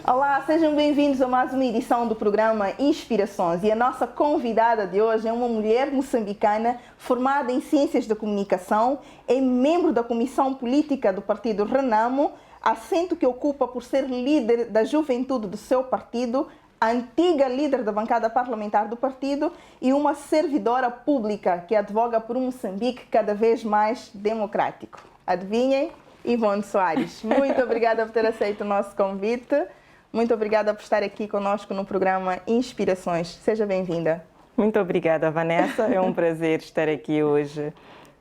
Olá, sejam bem-vindos a mais uma edição do programa Inspirações. E a nossa convidada de hoje é uma mulher moçambicana formada em Ciências da Comunicação, é membro da Comissão Política do Partido Renamo, assento que ocupa por ser líder da juventude do seu partido, antiga líder da bancada parlamentar do partido e uma servidora pública que advoga por um Moçambique cada vez mais democrático. Adivinhem? Ivone Soares. Muito obrigada por ter aceito o nosso convite. Muito obrigada por estar aqui conosco no programa Inspirações. Seja bem-vinda. Muito obrigada, Vanessa. É um prazer estar aqui hoje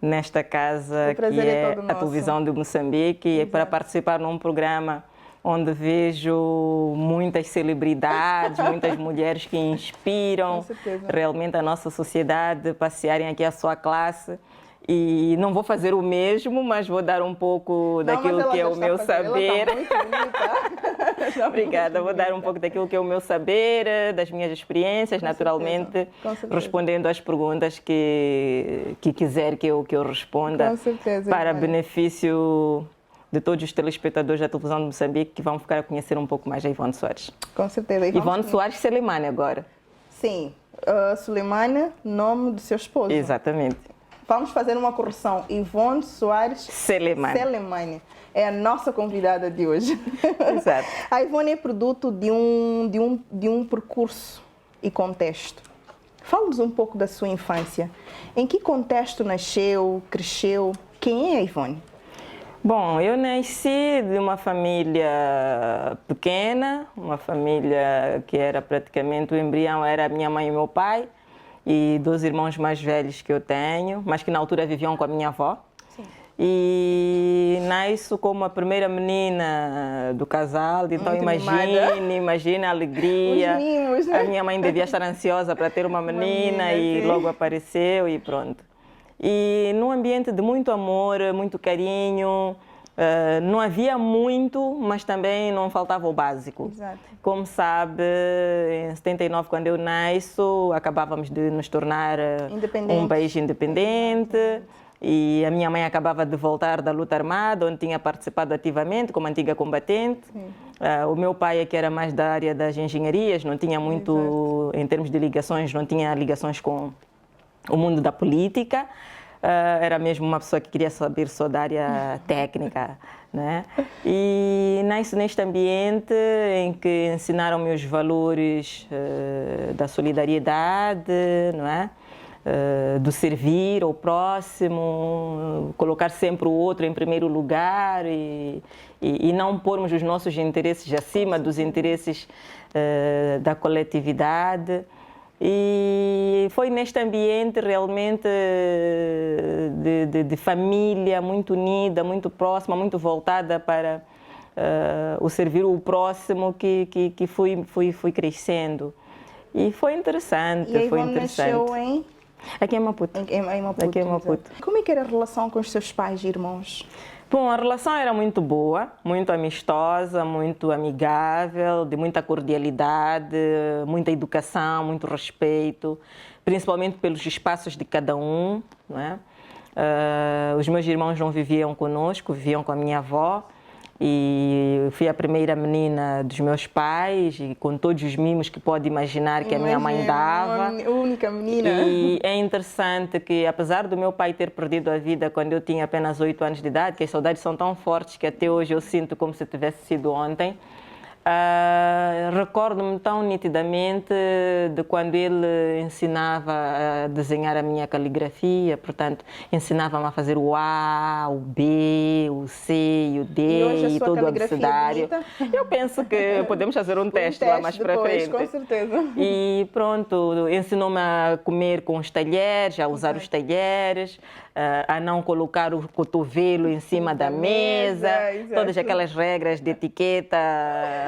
nesta casa que é a televisão de Moçambique e para participar num programa onde vejo muitas celebridades, muitas mulheres que inspiram realmente a nossa sociedade, passearem aqui a sua classe. E não vou fazer o mesmo, mas vou dar um pouco daquilo que é o meu saber. Ela está muito bonita. Obrigada, vou dar um pouco daquilo que é o meu saber, das minhas experiências, naturalmente, respondendo às perguntas que quiser que eu responda. Com certeza, para benefício de todos os telespectadores da televisão de Moçambique que vão ficar a conhecer um pouco mais a Ivone Soares. Com certeza. Ivone Soares Selemane agora. Sim, Selemane, nome do seu esposo. Exatamente. Vamos fazer uma correção. Ivone Soares Selemane é a nossa convidada de hoje. Exato. A Ivone é produto de um percurso e contexto. Fala-nos um pouco da sua infância. Em que contexto nasceu, cresceu? Quem é a Ivone? Bom, eu nasci de uma família pequena, uma família que era praticamente o embrião, era a minha mãe e meu pai. E 2 irmãos mais velhos que eu tenho, mas que na altura viviam com a minha avó. Sim. E nasço como a primeira menina do casal, então imagina a alegria. Os mimos, né? A minha mãe devia estar ansiosa para ter uma menina e sim. Logo apareceu e pronto. E num ambiente de muito amor, muito carinho, não havia muito, mas também não faltava o básico. Exato. Como sabe, em 79, quando eu nasço, acabávamos de nos tornar um país independente. E a minha mãe acabava de voltar da luta armada, onde tinha participado ativamente como antiga combatente. O meu pai é que era mais da área das engenharias, não tinha muito, em termos de ligações, não tinha ligações com o mundo da política. Era mesmo uma pessoa que queria saber só da área técnica, né? E nasci neste ambiente em que ensinaram-me os valores da solidariedade, não é? Do servir ao próximo, colocar sempre o outro em primeiro lugar e não pormos os nossos interesses acima dos interesses da coletividade. E foi neste ambiente realmente de família muito unida, muito próxima, muito voltada para o servir o próximo que fui crescendo. E foi interessante, e foi interessante. Nasceu em? Aqui em Maputo. Em Maputo. Aqui em Maputo. Como é que era a relação com os seus pais e irmãos? Bom, a relação era muito boa, muito amistosa, muito amigável, de muita cordialidade, muita educação, muito respeito, principalmente pelos espaços de cada um, não é? Os meus irmãos não viviam conosco, viviam com a minha avó. E fui a primeira menina dos meus pais, e com todos os mimos que pode imaginar que a minha mãe dava. Uma única menina. E é interessante que, apesar do meu pai ter perdido a vida quando eu tinha apenas 8 anos de idade, que as saudades são tão fortes que até hoje eu sinto como se tivesse sido ontem, recordo-me tão nitidamente de quando ele ensinava a desenhar a minha caligrafia, portanto, ensinava-me a fazer o A, o B, o C e o D e todo o abecedário. Eu penso que podemos fazer um teste lá mais para frente. Com certeza. E pronto, ensinou-me a comer com os talheres, a usar os talheres, a não colocar o cotovelo em cima da mesa, todas aquelas regras de etiqueta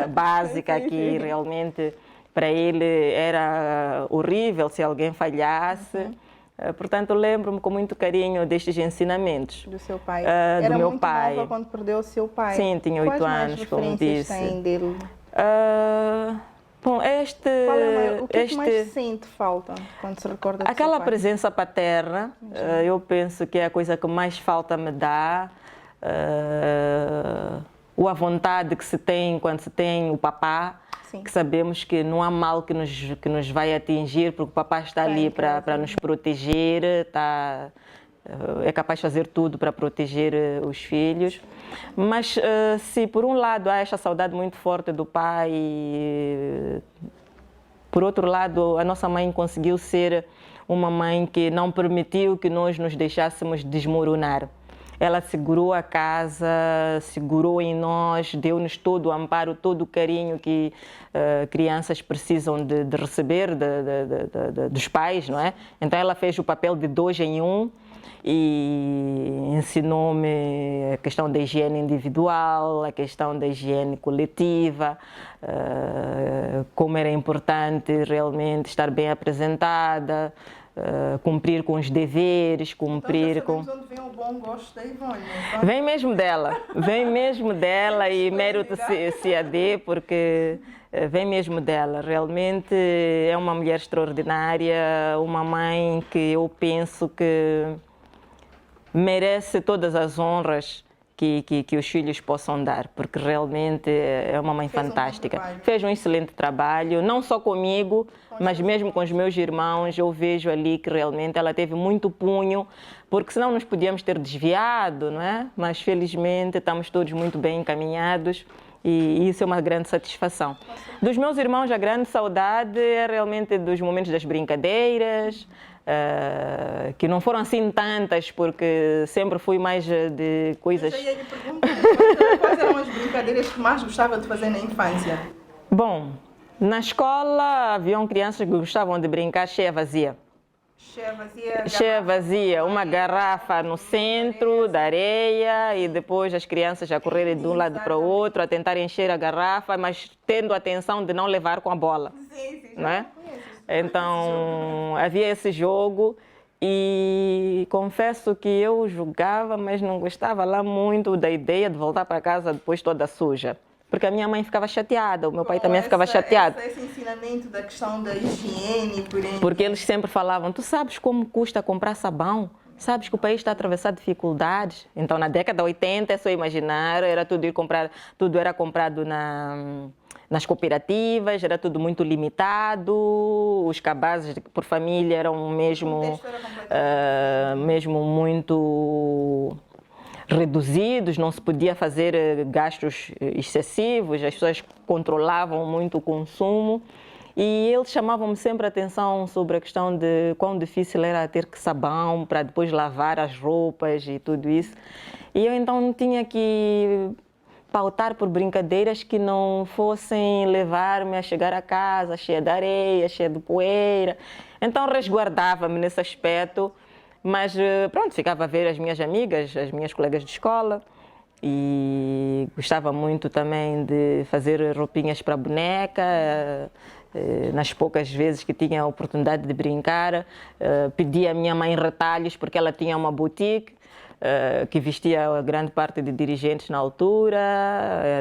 básica que realmente para ele era horrível se alguém falhasse. Portanto, lembro-me com muito carinho destes ensinamentos. Do seu pai? Do meu muito pai. Nova quando perdeu o seu pai? Sim, tinha 8 anos, como disse. Quais tem dele? Bom, o que mais sente falta quando se recorda do seu aquela pai? presença paterna, eu penso que é a coisa que mais falta me dá. ou a vontade que se tem quando se tem o papá, sim, que sabemos que não há mal que nos vai atingir, porque o papá está ali para nos proteger, é capaz de fazer tudo para proteger os filhos. Mas se por um lado há esta saudade muito forte do pai, por outro lado a nossa mãe conseguiu ser uma mãe que não permitiu que nós nos deixássemos desmoronar. Ela segurou a casa, segurou em nós, deu-nos todo o amparo, todo o carinho que crianças precisam de receber dos pais, não é? Então ela fez o papel de 2 em 1 e ensinou-me a questão da higiene individual, a questão da higiene coletiva, como era importante realmente estar bem apresentada, cumprir com os deveres, cumprir com... Onde vem o bom gosto da Ivone? Vem mesmo dela e mérito se a dê, porque vem mesmo dela. Realmente é uma mulher extraordinária, uma mãe que eu penso que merece todas as honras que os filhos possam dar, porque realmente é uma mãe fantástica. Fez um excelente trabalho, não só comigo, mas mesmo com os meus irmãos. Eu vejo ali que realmente ela teve muito punho, porque senão nos podíamos ter desviado, não é? Mas felizmente estamos todos muito bem encaminhados e isso é uma grande satisfação. Dos meus irmãos, a grande saudade é realmente dos momentos das brincadeiras, que não foram assim tantas, porque sempre fui mais de coisas... Eu ia lhe perguntar, quais eram as brincadeiras que mais gostava de fazer na infância? Bom, na escola haviam crianças que gostavam de brincar cheia vazia. Cheia vazia, uma garrafa no centro da areia e depois as crianças a correrem de um lado para o outro, a tentar encher a garrafa, mas tendo atenção de não levar com a bola. Sim, não é? Então havia esse jogo e confesso que eu jogava, mas não gostava lá muito da ideia de voltar para casa depois toda suja. Porque a minha mãe ficava chateada, o meu pai também ficava chateado. Esse ensinamento da questão da higiene, porque eles sempre falavam, tu sabes como custa comprar sabão? Sabes que o país está a atravessar dificuldades? Então, na década de 80, é só imaginar, era tudo era comprado nas cooperativas, era tudo muito limitado, os cabazes por família eram mesmo muito reduzidos, não se podia fazer gastos excessivos, as pessoas controlavam muito o consumo e eles chamavam-me sempre a atenção sobre a questão de quão difícil era ter que sabão para depois lavar as roupas e tudo isso. E eu então tinha que pautar por brincadeiras que não fossem levar-me a chegar a casa cheia de areia, cheia de poeira. Então resguardava-me nesse aspecto. Mas pronto, ficava a ver as minhas amigas, as minhas colegas de escola e gostava muito também de fazer roupinhas para boneca. Nas poucas vezes que tinha a oportunidade de brincar, pedia à minha mãe retalhos porque ela tinha uma boutique que vestia a grande parte de dirigentes na altura,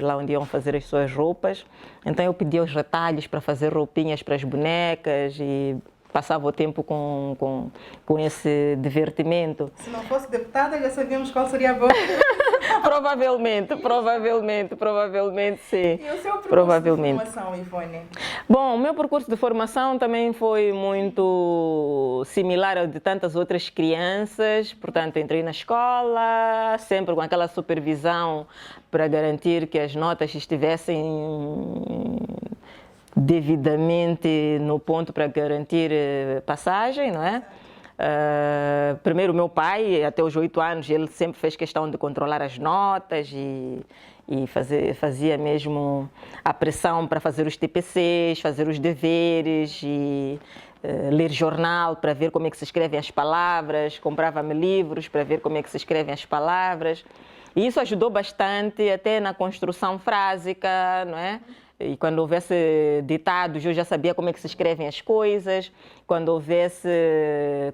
lá onde iam fazer as suas roupas. Então eu pedia os retalhos para fazer roupinhas para as bonecas e passava o tempo com esse divertimento. Se não fosse deputada, já sabíamos qual seria a boa. Provavelmente sim. E o seu percurso de formação, Ivone? Bom, o meu percurso de formação também foi muito similar ao de tantas outras crianças. Portanto, entrei na escola, sempre com aquela supervisão para garantir que as notas estivessem devidamente no ponto para garantir passagem, não é? Primeiro, o meu pai, até os 8 anos, ele sempre fez questão de controlar as notas e fazia mesmo a pressão para fazer os TPCs, fazer os deveres e ler jornal para ver como é que se escrevem as palavras, comprava-me livros para ver como é que se escrevem as palavras. E isso ajudou bastante até na construção frásica, não é? E quando houvesse ditados, eu já sabia como é que se escrevem as coisas. Quando houvesse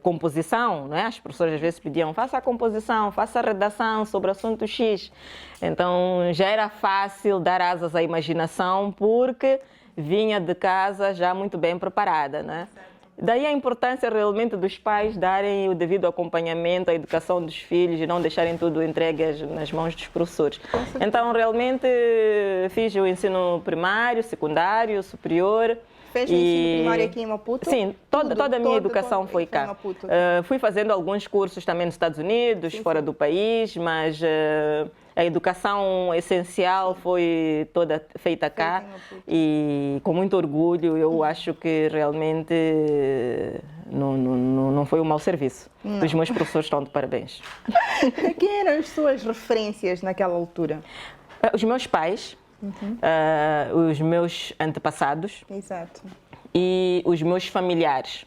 composição, não é? As professoras às vezes pediam, faça a composição, faça a redação sobre o assunto X. Então já era fácil dar asas à imaginação, porque vinha de casa já muito bem preparada, não é? Daí a importância realmente dos pais darem o devido acompanhamento à educação dos filhos e não deixarem tudo entregue nas mãos dos professores. Então, realmente, fiz o ensino primário, secundário, superior. Fez o ensino primário aqui em Maputo? Sim, toda a minha educação foi cá. Fui fazendo alguns cursos também nos Estados Unidos, fora do país, mas a educação essencial foi toda feita cá e com muito orgulho. Eu acho que realmente não foi um mau serviço. Não. Os meus professores estão de parabéns. Quem eram as suas referências naquela altura? Os meus pais. Os meus antepassados. Exato. E os meus familiares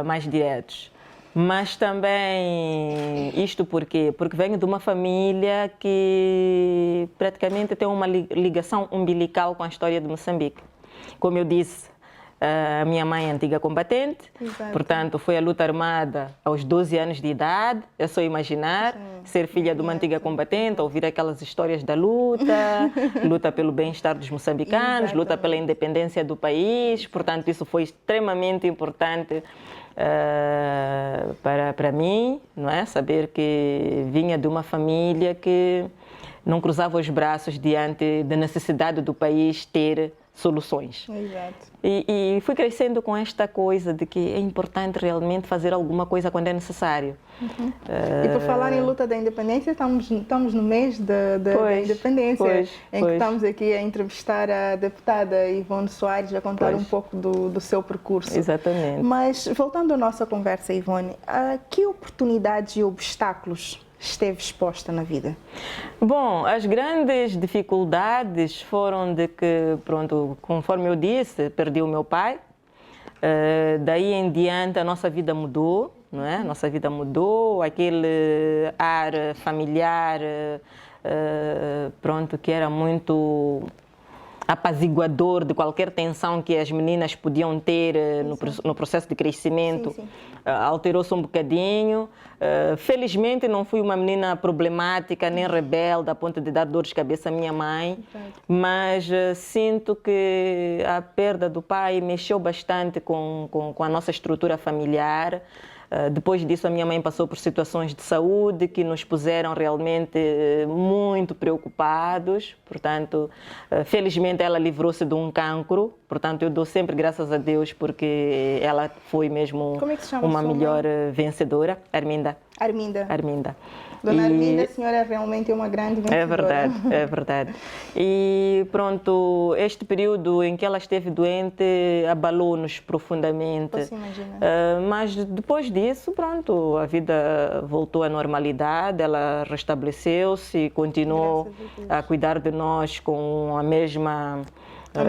mais diretos. Mas também isto por quê? Porque venho de uma família que praticamente tem uma ligação umbilical com a história de Moçambique. Como eu disse, a minha mãe é antiga combatente, portanto foi à luta armada aos 12 anos de idade. É só imaginar ser filha de uma antiga combatente, ouvir aquelas histórias da luta, luta pelo bem-estar dos moçambicanos, luta pela independência do país. Portanto, isso foi extremamente importante para mim, não é? Saber que vinha de uma família que não cruzava os braços diante da necessidade do país ter soluções. Exato. E fui crescendo com esta coisa de que é importante realmente fazer alguma coisa quando é necessário. E por falar em luta da independência, estamos no mês da independência, em que estamos aqui a entrevistar a deputada Ivone Soares, a contar um pouco do seu percurso. Exatamente. Mas, voltando à nossa conversa, Ivone, a que oportunidades e obstáculos esteve exposta na vida? Bom, as grandes dificuldades foram de que, pronto, conforme eu disse, perdi o meu pai. Daí em diante a nossa vida mudou, não é? Nossa vida mudou, aquele ar familiar, pronto, que era muito apaziguador de qualquer tensão que as meninas podiam ter no processo de crescimento, alterou-se um bocadinho. Felizmente não fui uma menina problemática nem rebelde a ponto de dar dores de cabeça à minha mãe, mas sinto que a perda do pai mexeu bastante com a nossa estrutura familiar. Depois disso, a minha mãe passou por situações de saúde que nos puseram realmente muito preocupados. Portanto, felizmente ela livrou-se de um cancro. Portanto, eu dou sempre graças a Deus porque ela foi mesmo uma melhor vencedora. Arminda. Dona Arminda, a senhora realmente é uma grande vencedora. É verdade. E pronto, este período em que ela esteve doente abalou-nos profundamente. Posso imaginar. Mas depois disso, pronto, a vida voltou à normalidade, ela restabeleceu-se e continuou a cuidar de nós com a mesma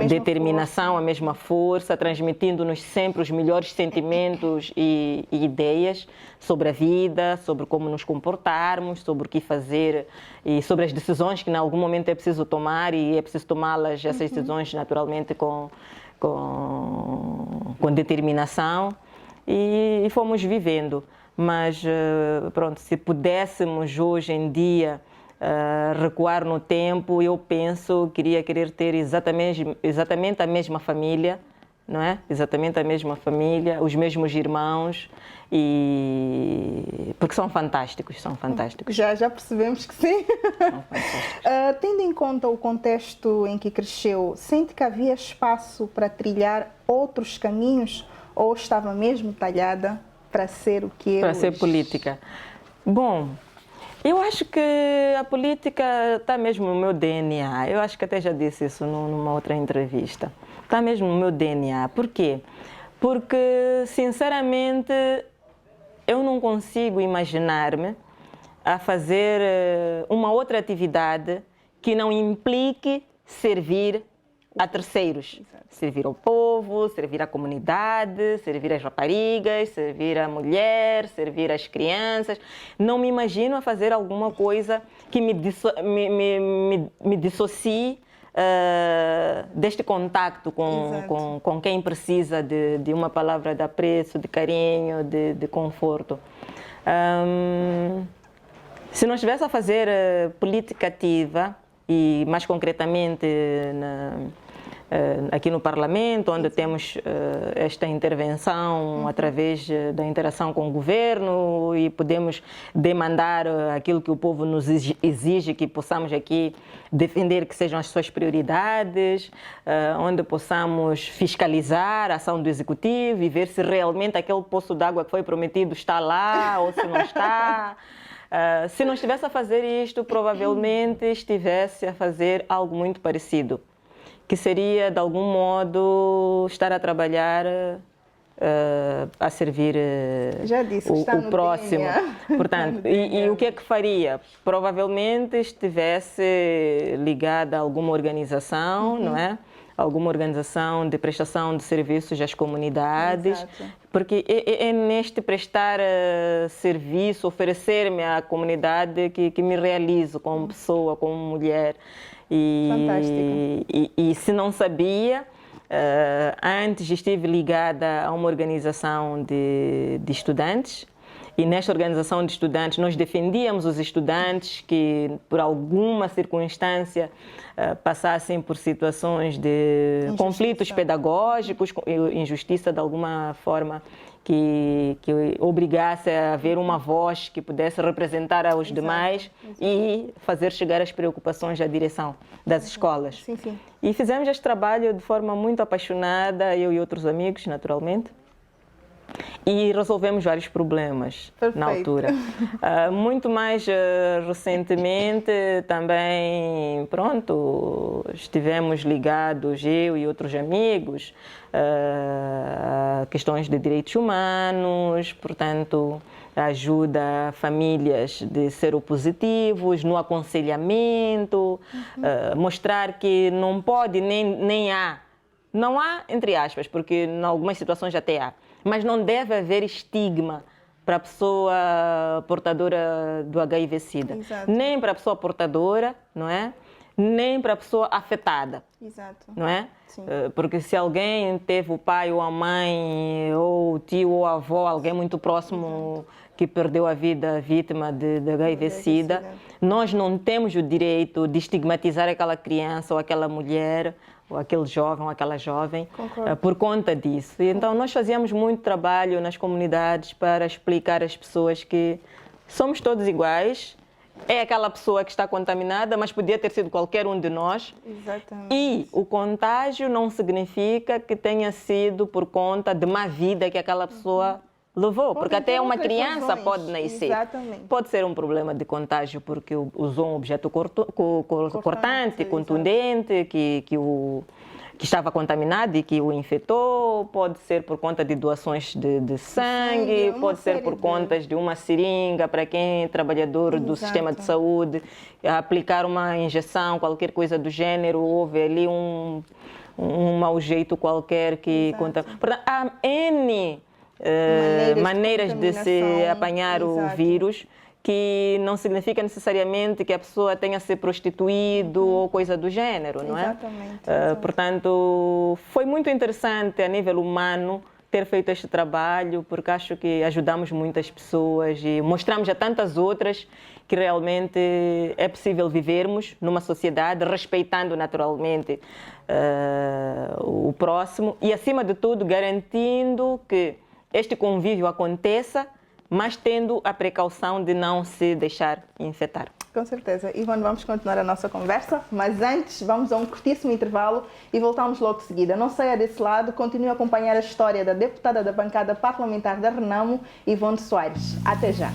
determinação, a mesma força, transmitindo-nos sempre os melhores sentimentos e ideias sobre a vida, sobre como nos comportarmos, sobre o que fazer e sobre as decisões que em algum momento é preciso tomar e é preciso tomá-las, essas decisões naturalmente com determinação e fomos vivendo. Mas pronto, se pudéssemos hoje em dia recuar no tempo, eu penso que querer ter exatamente a mesma família, não é? Exatamente a mesma família, os mesmos irmãos, porque são fantásticos. Já percebemos que sim. São fantásticos. Tendo em conta o contexto em que cresceu, sente que havia espaço para trilhar outros caminhos ou estava mesmo talhada para ser o que é para hoje? Ser política. Bom, eu acho que a política está mesmo no meu DNA. Eu acho que até já disse isso numa outra entrevista. Está mesmo no meu DNA. Por quê? Porque, sinceramente, eu não consigo imaginar-me a fazer uma outra atividade que não implique servir a terceiros. Servir ao povo, servir à comunidade, servir às raparigas, servir à mulher, servir às crianças. Não me imagino a fazer alguma coisa que me dissocie deste contacto com quem precisa de uma palavra de apreço, de carinho, de conforto. Se não estivesse a fazer política ativa, e mais concretamente aqui no Parlamento, onde temos esta intervenção através da interação com o governo e podemos demandar aquilo que o povo nos exige, que possamos aqui defender que sejam as suas prioridades, onde possamos fiscalizar a ação do Executivo e ver se realmente aquele poço d'água que foi prometido está lá ou se não está. Se não estivesse a fazer isto, provavelmente estivesse a fazer algo muito parecido, que seria, de algum modo, estar a trabalhar a servir já disse, o próximo. Portanto, e o que é que faria? Provavelmente estivesse ligada a alguma organização, não é? Alguma organização de prestação de serviços às comunidades. Exato. Porque é neste prestar serviço, oferecer-me à comunidade que me realizo como pessoa, como mulher. E se não sabia, antes estive ligada a uma organização de estudantes, e nesta organização de estudantes nós defendíamos os estudantes que por alguma circunstância passassem por situações de conflitos pedagógicos, injustiça de alguma forma, que obrigasse a haver uma voz que pudesse representar aos demais e fazer chegar as preocupações à direção das escolas. Sim, sim. E fizemos este trabalho de forma muito apaixonada, eu e outros amigos, naturalmente. E resolvemos vários problemas. Perfeito. Na altura. Muito mais recentemente também, pronto, estivemos ligados, eu e outros amigos, a questões de direitos humanos, portanto, ajuda a famílias de seropositivos, no aconselhamento, mostrar que não pode, nem há, não há, entre aspas, porque em algumas situações até há, mas não deve haver estigma para a pessoa portadora do HIV-Sida. Exato. Nem para a pessoa portadora, não é? Nem para a pessoa afetada. Exato. Não é? Sim. Porque se alguém teve o pai ou a mãe, ou o tio ou a avó, alguém muito próximo que perdeu a vida vítima de HIV-Sida, nós não temos o direito de estigmatizar aquela criança ou aquela mulher, ou aquele jovem ou aquela jovem, por conta disso. E então nós fazíamos muito trabalho nas comunidades para explicar às pessoas que somos todos iguais, é aquela pessoa que está contaminada, mas podia ter sido qualquer um de nós. Exatamente. E o contágio não significa que tenha sido por conta de má vida que aquela pessoa levou, porque até uma criança pode nascer. Exatamente. Pode ser um problema de contágio porque usou um objeto cortante, contundente, que estava contaminado e que o infectou, pode ser por conta de doações de sangue, pode ser por conta de uma seringa para quem é trabalhador do sistema de saúde, aplicar uma injeção, qualquer coisa do gênero, houve ali um mau jeito qualquer que contamina. Portanto, há N maneiras de se apanhar o vírus, que não significa necessariamente que a pessoa tenha se prostituído ou coisa do gênero, não é? Exatamente. Portanto, foi muito interessante a nível humano ter feito este trabalho, porque acho que ajudamos muitas pessoas e mostramos a tantas outras que realmente é possível vivermos numa sociedade respeitando naturalmente o próximo e, acima de tudo, garantindo que este convívio aconteça, mas tendo a precaução de não se deixar infectar. Com certeza. Ivone, vamos continuar a nossa conversa, mas antes vamos a um curtíssimo intervalo e voltamos logo de seguida. Não saia desse lado, continue a acompanhar a história da deputada da bancada parlamentar da Renamo, Ivone Soares. Até já.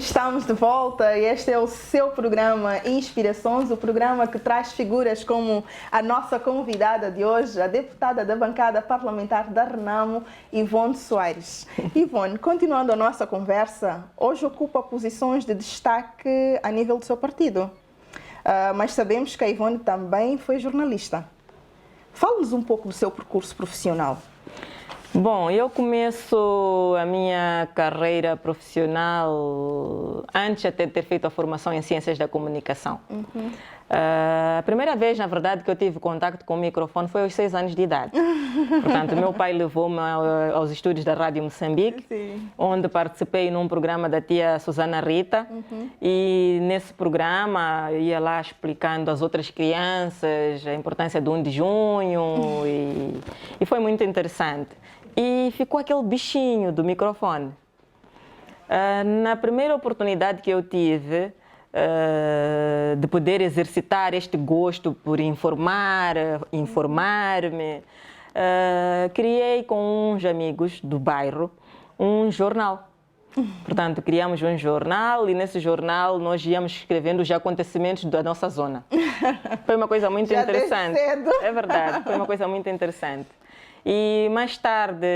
Estamos de volta e este é o seu programa Inspirações, o programa que traz figuras como a nossa convidada de hoje, a deputada da bancada parlamentar da Renamo, Ivone Soares. Ivone, continuando a nossa conversa, hoje ocupa posições de destaque a nível do seu partido, mas sabemos que a Ivone também foi jornalista. Fale-nos um pouco do seu percurso profissional. Bom, eu começo a minha carreira profissional antes de ter feito a formação em Ciências da Comunicação. A primeira vez, na verdade, que eu tive contato com o microfone foi aos 6 anos de idade. Portanto, meu pai levou-me aos estúdios da Rádio Moçambique, onde participei num programa da tia Susana Rita. E nesse programa eu ia lá explicando às outras crianças a importância do 1 de junho e foi muito interessante. E ficou aquele bichinho do microfone. Na primeira oportunidade que eu tive de poder exercitar este gosto por informar-me, criei com uns amigos do bairro um jornal. Portanto, criamos um jornal e nesse jornal nós íamos escrevendo os acontecimentos da nossa zona. Foi uma coisa muito interessante. É verdade, foi uma coisa muito interessante. E mais tarde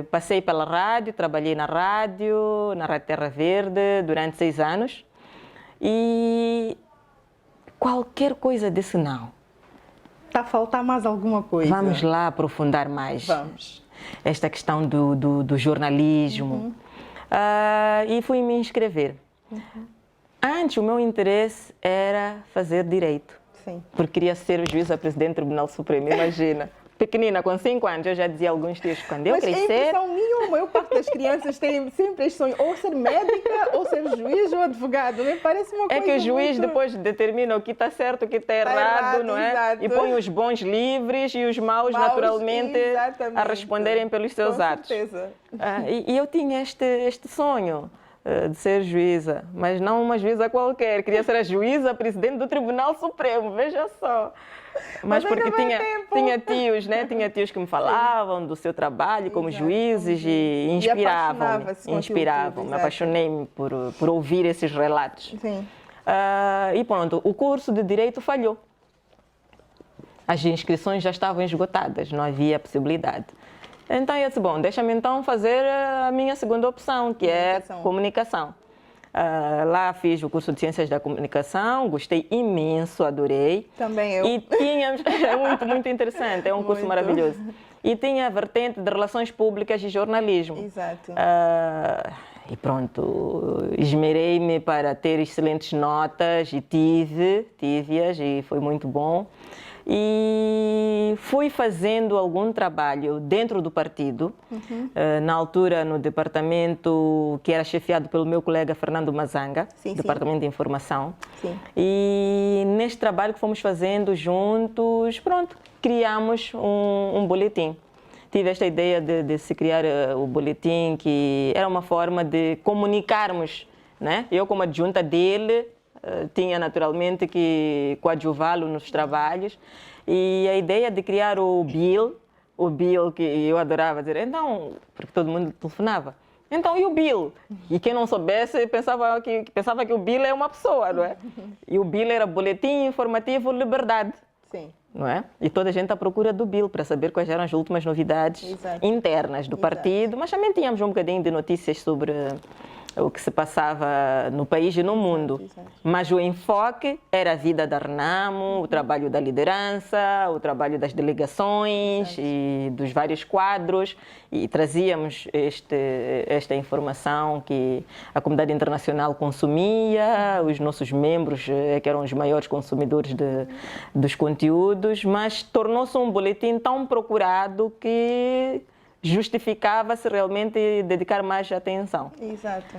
passei pela rádio, trabalhei na Rádio Terra Verde durante 6 anos. E qualquer coisa desse não. Está a faltar mais alguma coisa? Vamos lá aprofundar mais. Vamos. Esta questão do jornalismo. E fui me inscrever. Antes o meu interesse era fazer direito. Sim. Porque queria ser juíza-presidente do Tribunal Supremo, imagina. Pequenina, com 5 anos, eu já dizia alguns dias, quando eu crescer... Mas a impressão minha, a maior parte das crianças tem sempre este sonho, ou ser médica, ou ser juiz ou advogado. Me parece uma coisa É que o juiz muito... depois determina o que está certo, o que está errado, não é? Exato. E põe os bons livres e os maus naturalmente, a responderem pelos seus atos. Certeza. E eu tinha este sonho de ser juíza, mas não uma juíza qualquer. Queria ser a juíza-presidente do Tribunal Supremo, veja só. Mas porque tinha tios, né? Tinha tios que me falavam do seu trabalho como juízes e inspiravam. Me apaixonei por ouvir esses relatos. Sim. E pronto, o curso de Direito falhou. As inscrições já estavam esgotadas, não havia possibilidade. Então eu disse, bom, deixa-me então fazer a minha segunda opção, que é comunicação. Lá fiz o curso de Ciências da Comunicação, gostei imenso, adorei. Também eu. E tínhamos, é muito interessante, é um curso maravilhoso. E tinha a vertente de Relações Públicas e Jornalismo. Exato. E pronto, esmerei-me para ter excelentes notas e tive-as e foi muito bom. E fui fazendo algum trabalho dentro do partido, na altura no departamento que era chefiado pelo meu colega Fernando Mazanga, departamento de informação. Sim. E neste trabalho que fomos fazendo juntos, pronto, criamos um boletim. Tive esta ideia de se criar o boletim, que era uma forma de comunicarmos, né? Eu como adjunta dele, tinha naturalmente que coadjuvá-lo nos trabalhos e a ideia de criar o Bill que eu adorava dizer, então, porque todo mundo telefonava, então e o Bill? E quem não soubesse pensava que o Bill é uma pessoa, não é? E o Bill era Boletim Informativo Liberdade. Sim. Não é? E toda a gente à procura do Bill para saber quais eram as últimas novidades internas do partido, mas também tínhamos um bocadinho de notícias sobre o que se passava no país e no mundo. Mas o enfoque era a vida da Renamo, o trabalho da liderança, o trabalho das delegações e dos vários quadros, e trazíamos esta informação que a comunidade internacional consumia, os nossos membros que eram os maiores consumidores dos conteúdos, mas tornou-se um boletim tão procurado que justificava-se realmente dedicar mais atenção. Exato.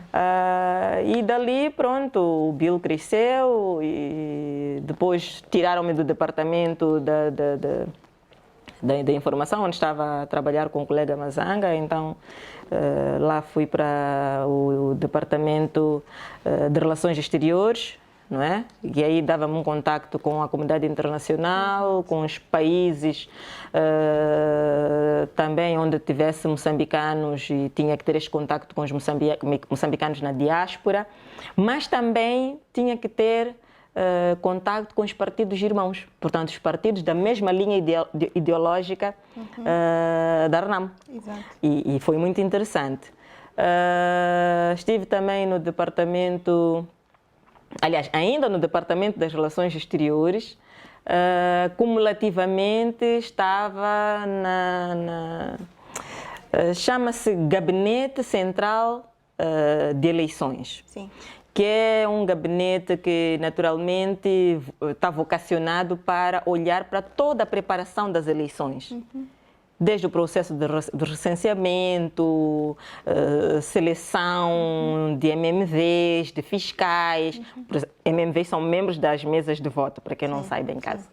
E dali, pronto, o Bill cresceu e depois tiraram-me do departamento da informação, onde estava a trabalhar com o colega Mazanga, então lá fui para o departamento de Relações Exteriores, não é? E aí dava-me um contacto com a comunidade internacional, com os países também onde tivesse moçambicanos, e tinha que ter este contacto com os moçambicanos na diáspora, mas também tinha que ter contacto com os partidos irmãos, portanto, os partidos da mesma linha ideológica da RENAM. Exato. E foi muito interessante. Estive também no departamento, aliás, ainda no departamento das relações exteriores, cumulativamente estava chama-se Gabinete Central de Eleições. Sim. Que é um gabinete que naturalmente está vocacionado para olhar para toda a preparação das eleições. Desde o processo de recenseamento, seleção de MMVs, de fiscais. MMVs são membros das mesas de voto, para quem não saiba em casa.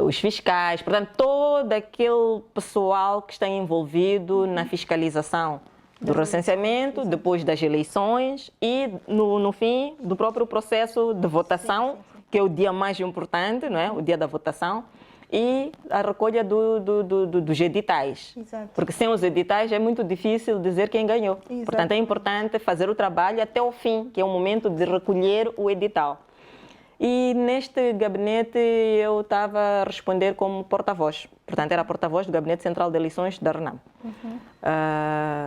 Os fiscais, portanto, todo aquele pessoal que está envolvido na fiscalização do recenseamento, depois das eleições e no fim do próprio processo de votação, que é o dia mais importante, não é? O dia da votação, e a recolha dos editais. Exato. Porque sem os editais é muito difícil dizer quem ganhou. Exato. Portanto, é importante fazer o trabalho até o fim, que é o momento de recolher o edital. E neste gabinete eu estava a responder como porta-voz. Portanto, era porta-voz do Gabinete Central de Eleições da RENAM.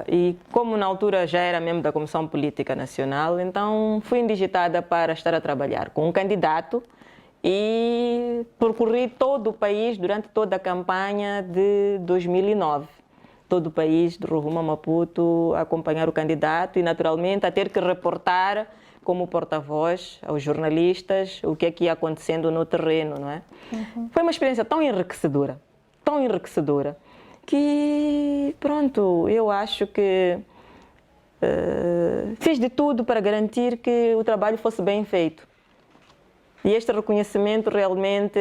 E como na altura já era membro da Comissão Política Nacional, então fui indigitada para estar a trabalhar com um candidato e percorri todo o país durante toda a campanha de 2009. Todo o país, de Rovuma a Maputo, a acompanhar o candidato e, naturalmente, a ter que reportar como porta-voz aos jornalistas o que é que ia acontecendo no terreno, não é? Foi uma experiência tão enriquecedora, que, pronto, eu acho que fiz de tudo para garantir que o trabalho fosse bem feito. E este reconhecimento realmente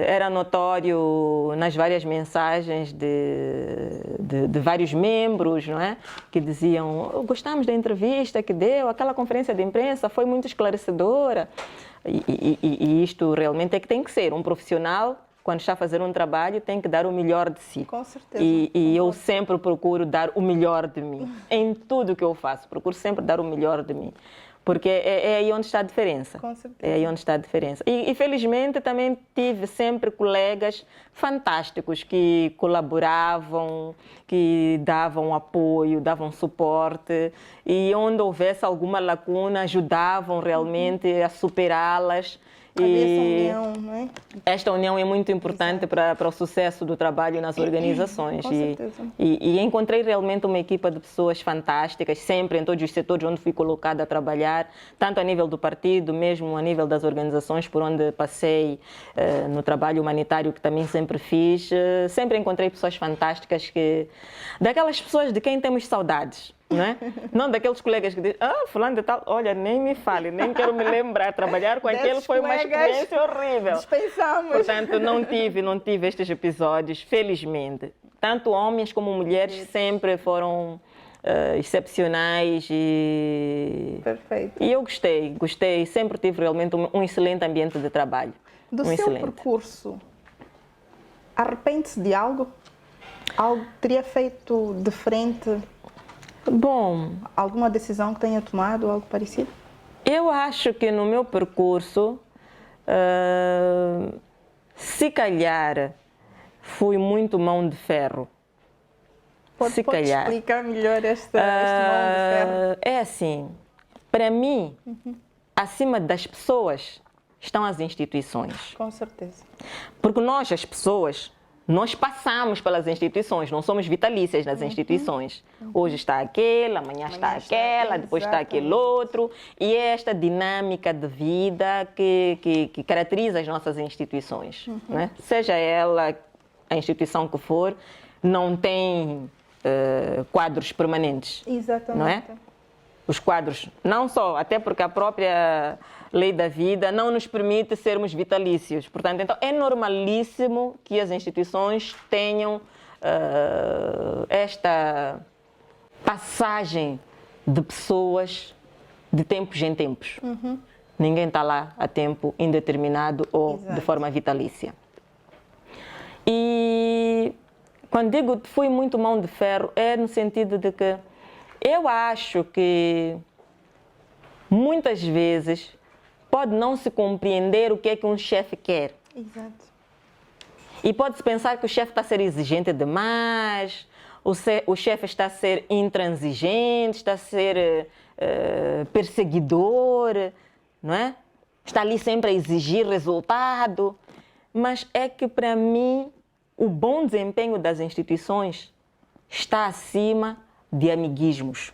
era notório nas várias mensagens de vários membros, não é? Que diziam, gostamos da entrevista que deu, aquela conferência de imprensa foi muito esclarecedora. E isto realmente é que tem que ser. Um profissional, quando está a fazer um trabalho, tem que dar o melhor de si. Com certeza. E eu sempre procuro dar o melhor de mim. Em tudo que eu faço, procuro sempre dar o melhor de mim. Porque é aí onde está a diferença. Com certeza. É aí onde está a diferença. E felizmente também tive sempre colegas fantásticos que colaboravam, que davam apoio, davam suporte e onde houvesse alguma lacuna ajudavam realmente a superá-las. Havia essa união, não é? Esta união é muito importante para o sucesso do trabalho nas organizações. Com certeza. E encontrei realmente uma equipa de pessoas fantásticas, sempre em todos os setores onde fui colocada a trabalhar, tanto a nível do partido, mesmo a nível das organizações por onde passei, no trabalho humanitário que também sempre fiz. Sempre encontrei pessoas fantásticas, daquelas pessoas de quem temos saudades. Não é? Não daqueles colegas que dizem, fulano de tal, olha, nem me fale, nem quero me lembrar, trabalhar com aquele foi uma experiência horrível. Dispensamos. Portanto, não tive estes episódios, felizmente. Tanto homens como mulheres sempre foram excepcionais e... Perfeito. E eu gostei, sempre tive realmente um excelente ambiente de trabalho. Do seu percurso, arrepende-se de algo? Algo que teria feito diferente? Bom, alguma decisão que tenha tomado, algo parecido? Eu acho que no meu percurso, se calhar, fui muito mão de ferro. Pode explicar melhor este mão de ferro? É assim, para mim, acima das pessoas, estão as instituições. Com certeza. Porque nós, as pessoas, nós passamos pelas instituições, não somos vitalícias nas instituições. Hoje está aquele, amanhã está aquela, depois está aquele outro. E é esta dinâmica de vida que caracteriza as nossas instituições. Né? Seja ela a instituição que for, não tem quadros permanentes. Exatamente. Não é? Os quadros, não só, até porque a própria lei da vida não nos permite sermos vitalícios. Portanto, então, é normalíssimo que as instituições tenham esta passagem de pessoas de tempos em tempos. Ninguém está lá a tempo indeterminado ou Exato. de forma vitalícia. E quando digo que fui muito mão de ferro, é no sentido de que eu acho que muitas vezes pode não se compreender o que é que um chefe quer. Exato. E pode-se pensar que o chefe está a ser exigente demais, o chefe está a ser intransigente, está a ser perseguidor, não é? Está ali sempre a exigir resultado. Mas é que, para mim, o bom desempenho das instituições está acima de amiguismos.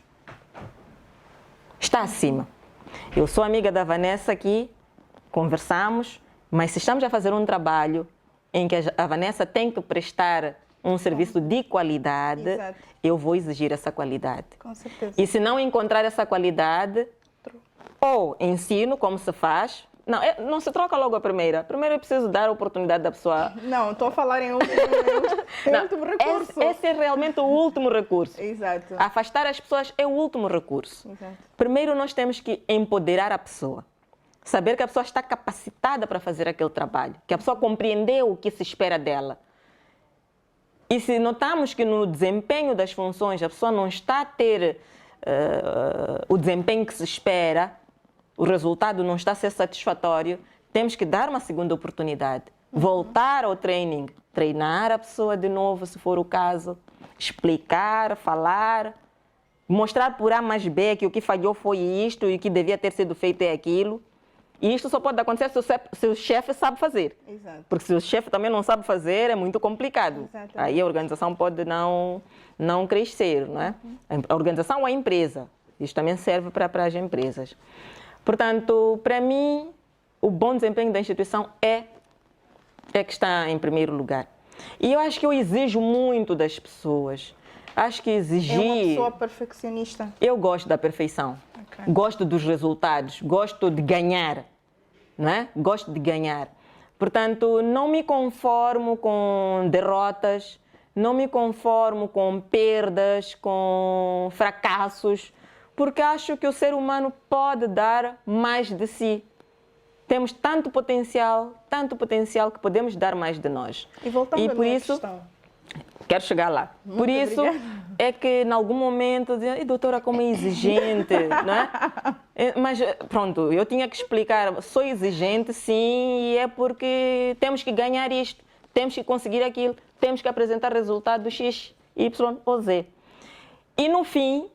Está acima. Eu sou amiga da Vanessa aqui, conversamos, mas se estamos a fazer um trabalho em que a Vanessa tem que prestar um serviço de qualidade, Exato. eu vou exigir essa qualidade. Com certeza. E se não encontrar essa qualidade, ou ensino como se faz. Não se troca logo a primeira. Primeiro eu preciso dar a oportunidade da pessoa. Não, estou a falar em último recurso. Esse é realmente o último recurso. Exato. Afastar as pessoas é o último recurso. Exato. Primeiro nós temos que empoderar a pessoa. Saber que a pessoa está capacitada para fazer aquele trabalho. Que a pessoa compreendeu o que se espera dela. E se notamos que no desempenho das funções a pessoa não está a ter o desempenho que se espera, o resultado não está a ser satisfatório, temos que dar uma segunda oportunidade. Voltar ao training, treinar a pessoa de novo, se for o caso, explicar, falar, mostrar por A mais B que o que falhou foi isto e o que devia ter sido feito é aquilo. E isto só pode acontecer se o chefe sabe fazer. Exato. Porque se o chefe também não sabe fazer, é muito complicado. Exatamente. Aí a organização pode não crescer, não é? A organização ou a empresa. Isto também serve para as empresas. Portanto, para mim, o bom desempenho da instituição é que está em primeiro lugar. E eu acho que eu exijo muito das pessoas. Acho que exigir... É uma pessoa perfeccionista. Eu gosto da perfeição. Okay. Gosto dos resultados. Gosto de ganhar. Não é? Gosto de ganhar. Portanto, não me conformo com derrotas, não me conformo com perdas, com fracassos, porque acho que o ser humano pode dar mais de si. Temos tanto potencial que podemos dar mais de nós. E voltando à minha questão. Quero chegar lá. Muito por isso obrigada. É que, em algum momento, dizia, doutora, como é exigente, não é? Mas, pronto, eu tinha que explicar, sou exigente, sim, e é porque temos que ganhar isto, temos que conseguir aquilo, temos que apresentar resultado X, Y ou Z. E, no fim,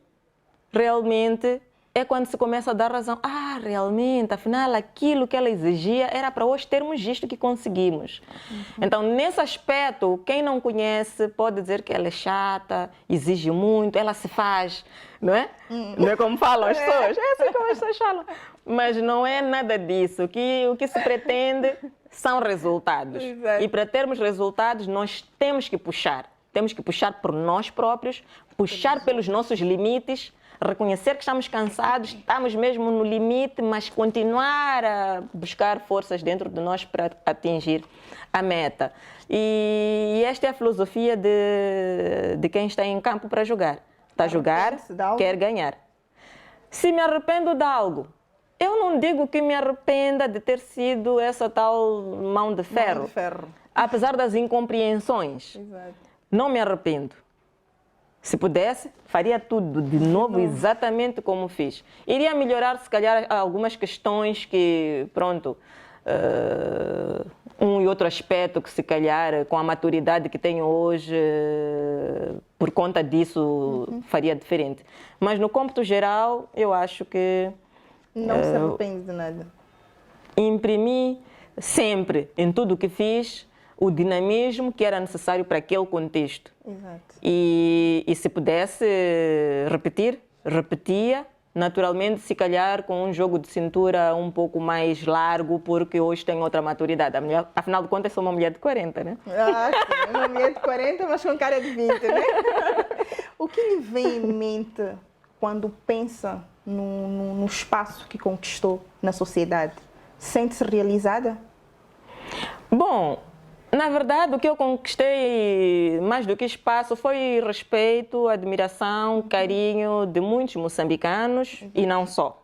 realmente, é quando se começa a dar razão. Ah, realmente, afinal, aquilo que ela exigia era para hoje termos isto que conseguimos. Então, nesse aspecto, quem não conhece pode dizer que ela é chata, exige muito, ela se faz, não é? Não é como falam as pessoas, é assim como as pessoas falam. Mas não é nada disso. O que se pretende são resultados. Exato. E para termos resultados, nós temos que puxar. Temos que puxar por nós próprios, puxar pelos nossos limites, reconhecer que estamos cansados, estamos mesmo no limite, mas continuar a buscar forças dentro de nós para atingir a meta. E esta é a filosofia de quem está em campo para jogar. Está a jogar, quer ganhar. Se me arrependo de algo, eu não digo que me arrependa de ter sido essa tal mão de ferro. Mão de ferro. Apesar das incompreensões. Exato. Não me arrependo. Se pudesse, faria tudo de novo exatamente como fiz. Iria melhorar, se calhar, algumas questões que, pronto, um e outro aspecto que, se calhar, com a maturidade que tenho hoje, por conta disso, faria diferente. Mas, no cômputo geral, eu acho que... Não se arrepende de nada. Imprimi sempre, em tudo o que fiz, o dinamismo que era necessário para aquele contexto. Exato. E se pudesse repetir, repetia, naturalmente, se calhar com um jogo de cintura um pouco mais largo, porque hoje tenho outra maturidade. Afinal de contas, sou uma mulher de 40, né? Ah, sim, uma mulher de 40, mas com cara de 20, né? O que lhe vem em mente quando pensa no espaço que conquistou na sociedade? Sente-se realizada? Bom, na verdade, o que eu conquistei mais do que espaço foi respeito, admiração, carinho de muitos moçambicanos e não só.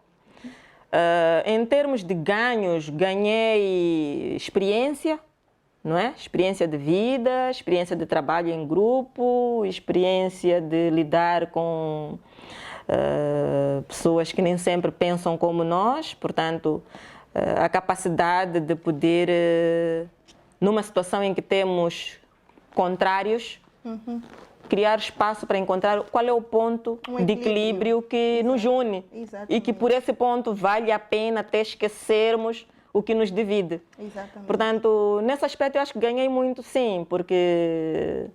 Em termos de ganhos, ganhei experiência, não é? Experiência de vida, experiência de trabalho em grupo, experiência de lidar com pessoas que nem sempre pensam como nós, portanto, a capacidade de poder, numa situação em que temos contrários, criar espaço para encontrar qual é o ponto de equilíbrio que nos une. Exatamente. E que por esse ponto vale a pena até esquecermos o que nos divide. Exatamente. Portanto, nesse aspecto eu acho que ganhei muito, sim, porque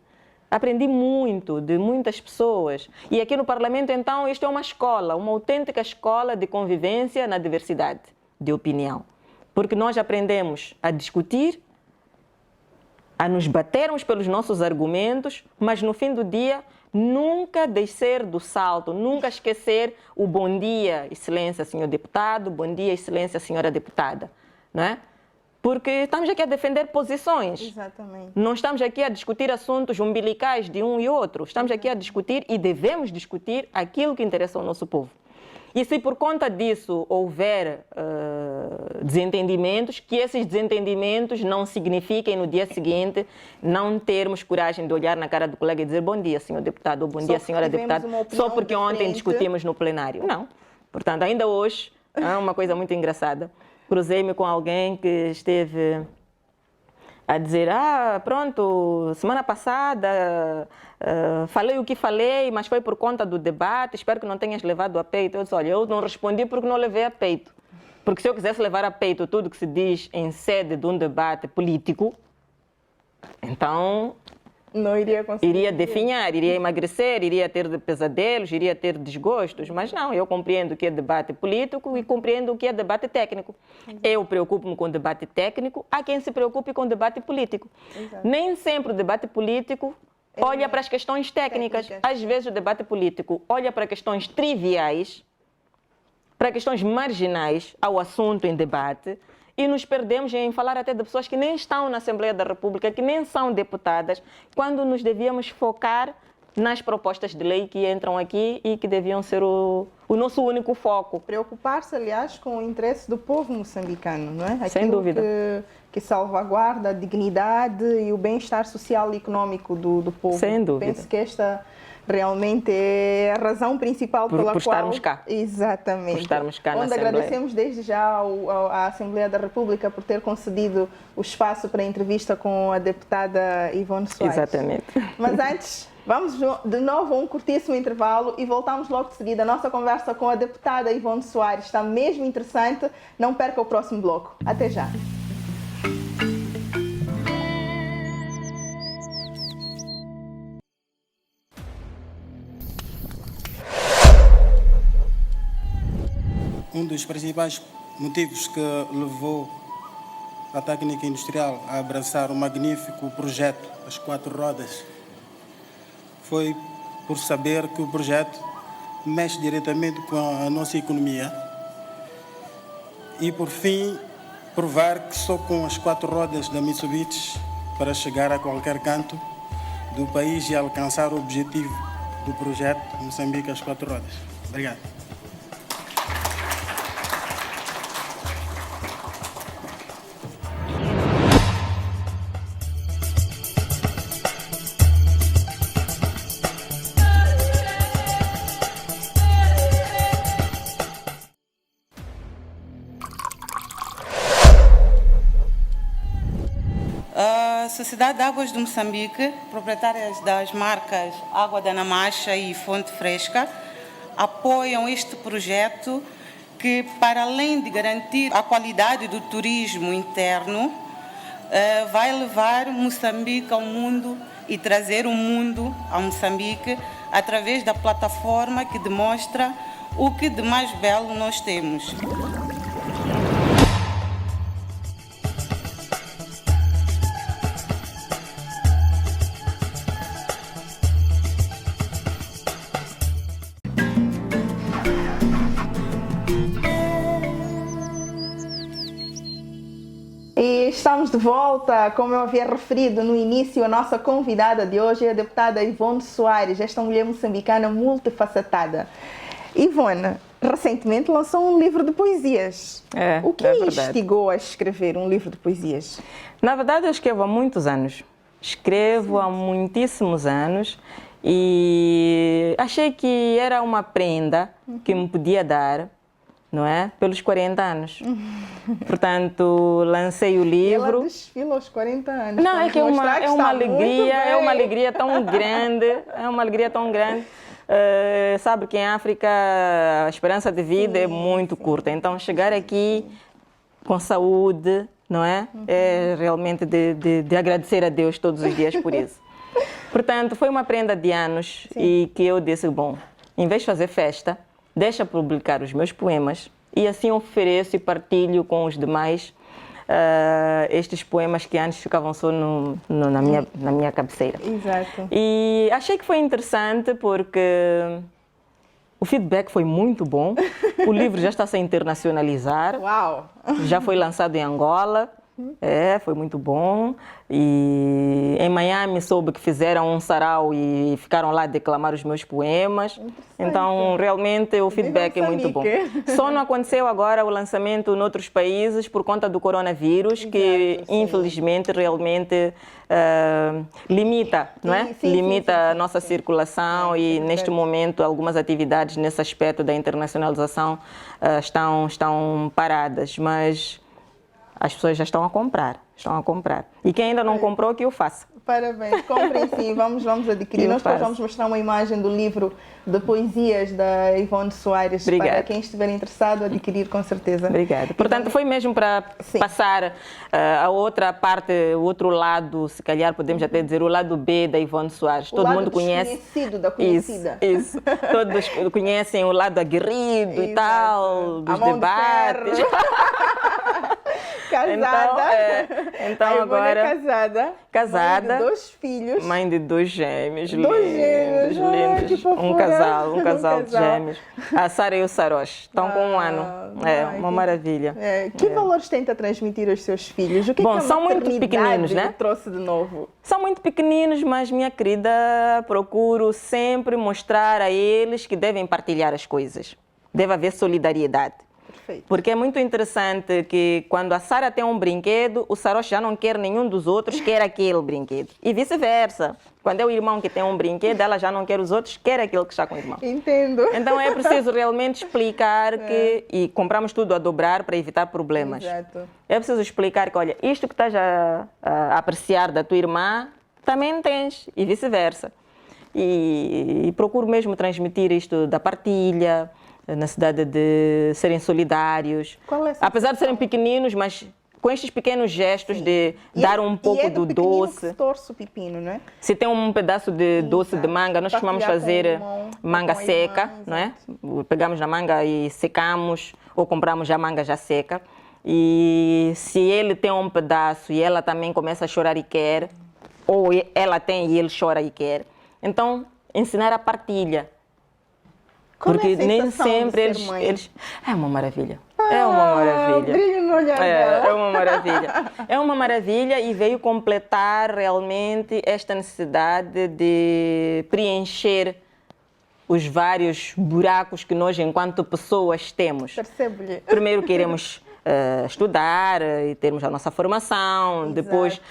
aprendi muito de muitas pessoas. E aqui no Parlamento, então, isto é uma escola, uma autêntica escola de convivência na diversidade de opinião. Porque nós aprendemos a discutir, a nos batermos pelos nossos argumentos, mas no fim do dia nunca descer do salto, nunca esquecer o bom dia, excelência, senhor deputado, bom dia, excelência, senhora deputada, não é? Porque estamos aqui a defender posições. Exatamente. Não estamos aqui a discutir assuntos umbilicais de um e outro, estamos aqui a discutir e devemos discutir aquilo que interessa ao nosso povo. E se por conta disso houver desentendimentos, que esses desentendimentos não signifiquem no dia seguinte não termos coragem de olhar na cara do colega e dizer bom dia, senhor deputado, ou bom dia, senhora deputada, só porque ontem discutimos no plenário. Não. Portanto, ainda hoje, uma coisa muito engraçada, cruzei-me com alguém que esteve a dizer, pronto, semana passada falei o que falei, mas foi por conta do debate, espero que não tenhas levado a peito. Eu disse, olha, eu não respondi porque não levei a peito. Porque se eu quisesse levar a peito tudo que se diz em sede de um debate político, então não iria conseguir. Iria definhar, iria emagrecer, iria ter pesadelos, iria ter desgostos, mas não, eu compreendo o que é debate político e compreendo o que é debate técnico. Eu preocupo-me com o debate técnico, há quem se preocupe com o debate político. Exato. Nem sempre o debate político olha para as questões técnicas. Às vezes o debate político olha para questões triviais, para questões marginais ao assunto em debate, e nos perdemos em falar até de pessoas que nem estão na Assembleia da República, que nem são deputadas, quando nos devíamos focar nas propostas de lei que entram aqui e que deviam ser o nosso único foco. Preocupar-se, aliás, com o interesse do povo moçambicano, não é? Aquilo sem dúvida. Que salvaguarda a dignidade e o bem-estar social e econômico do povo. Sem dúvida. Penso que esta realmente é a razão principal pela qual... Por estarmos cá. Exatamente. Por estarmos cá na Assembleia. Agradecemos desde já à Assembleia da República por ter concedido o espaço para a entrevista com a deputada Ivone Soares. Exatamente. Mas antes, vamos de novo a um curtíssimo intervalo e voltamos logo de seguida. A nossa conversa com a deputada Ivone Soares está mesmo interessante. Não perca o próximo bloco. Até já. Um dos principais motivos que levou a técnica industrial a abraçar o magnífico projeto As Quatro Rodas foi por saber que o projeto mexe diretamente com a nossa economia e, por fim, provar que só com as quatro rodas da Mitsubishi para chegar a qualquer canto do país e alcançar o objetivo do projeto Moçambique As Quatro Rodas. Obrigado. Sociedade de Águas de Moçambique, proprietárias das marcas Água da Namacha e Fonte Fresca, apoiam este projeto que, para além de garantir a qualidade do turismo interno, vai levar Moçambique ao mundo e trazer o mundo a Moçambique através da plataforma que demonstra o que de mais belo nós temos. Estamos de volta. Como eu havia referido no início, a nossa convidada de hoje é a deputada Ivone Soares, esta mulher moçambicana multifacetada. Ivone, recentemente lançou um livro de poesias. O que verdade. instigou a escrever um livro de poesias? Na verdade, eu escrevo há muitos anos. Escrevo há muitíssimos anos e achei que era uma prenda que me podia dar, não é? Pelos 40 anos. Portanto, lancei o livro. Ela desfila aos 40 anos. Não, é que é uma alegria tão grande, sabe que em África a esperança de vida é muito curta, então chegar aqui com saúde, não é? É realmente de agradecer a Deus todos os dias por isso. Portanto, foi uma prenda de anos e que eu disse, bom, em vez de fazer festa, deixa publicar os meus poemas e assim ofereço e partilho com os demais estes poemas que antes ficavam só na minha cabeceira. Exato. E achei que foi interessante porque o feedback foi muito bom. O livro já está a se internacionalizar. Uau! Já foi lançado em Angola. Foi muito bom. E em Miami soube que fizeram um sarau e ficaram lá a declamar os meus poemas. Então, realmente, o feedback é muito bom. Só não aconteceu agora o lançamento noutros países por conta do coronavírus, que infelizmente, realmente limita, não é? Limita a nossa circulação e neste momento algumas atividades nesse aspecto da internacionalização estão paradas, mas as pessoas já estão a comprar. E quem ainda não comprou, que o faça. Parabéns, comprem sim, vamos adquirir. Nós depois vamos mostrar uma imagem do livro de poesias da Ivone Soares. Obrigada. Para quem estiver interessado, adquirir com certeza. Obrigada. Portanto, foi mesmo para passar a outra parte, o outro lado, se calhar podemos até dizer o lado B da Ivone Soares. Todo mundo conhece. Desconhecido da conhecida. Isso. Todos conhecem o lado aguerrido e tal, dos debates. Casada. Então agora é casada. Mãe de 2 filhos. Mãe de 2 gêmeos. Lindos. Um casal de gêmeos. A Sara e o Sarosh estão com 1 ano. Uma maravilha. Que valores tenta transmitir aos seus filhos? O que Bom, são muito pequeninos, né? Trouxe de novo? São muito pequeninos, mas, minha querida, procuro sempre mostrar a eles que devem partilhar as coisas. Deve haver solidariedade. Porque é muito interessante que quando a Sara tem um brinquedo, o Sarosh já não quer nenhum dos outros, quer aquele brinquedo. E vice-versa. Quando é o irmão que tem um brinquedo, ela já não quer os outros, quer aquele que está com o irmão. Entendo. Então é preciso realmente explicar que... E compramos tudo a dobrar para evitar problemas. Exato. É preciso explicar que, olha, isto que estás a apreciar da tua irmã, também tens. E vice-versa. E procuro mesmo transmitir isto da partilha, na necessidade de serem solidários. Apesar de serem pequeninos, mas com estes pequenos gestos de dar um pouco do doce. Que torce o pepino, não é? Se tem um pedaço de doce de manga, nós costumamos fazer manga seca, não é? Pegamos na manga e secamos, ou compramos já manga já seca. E se ele tem um pedaço e ela também começa a chorar e quer, ou ela tem e ele chora e quer, então ensinar a partilha. Porque nem sempre eles... É uma maravilha. É uma maravilha. Brilho no olhar dela. É uma maravilha. É uma maravilha e veio completar realmente esta necessidade de preencher os vários buracos que nós, enquanto pessoas, temos. Percebo-lhe. Primeiro queremos estudar e termos a nossa formação. Exato. Depois,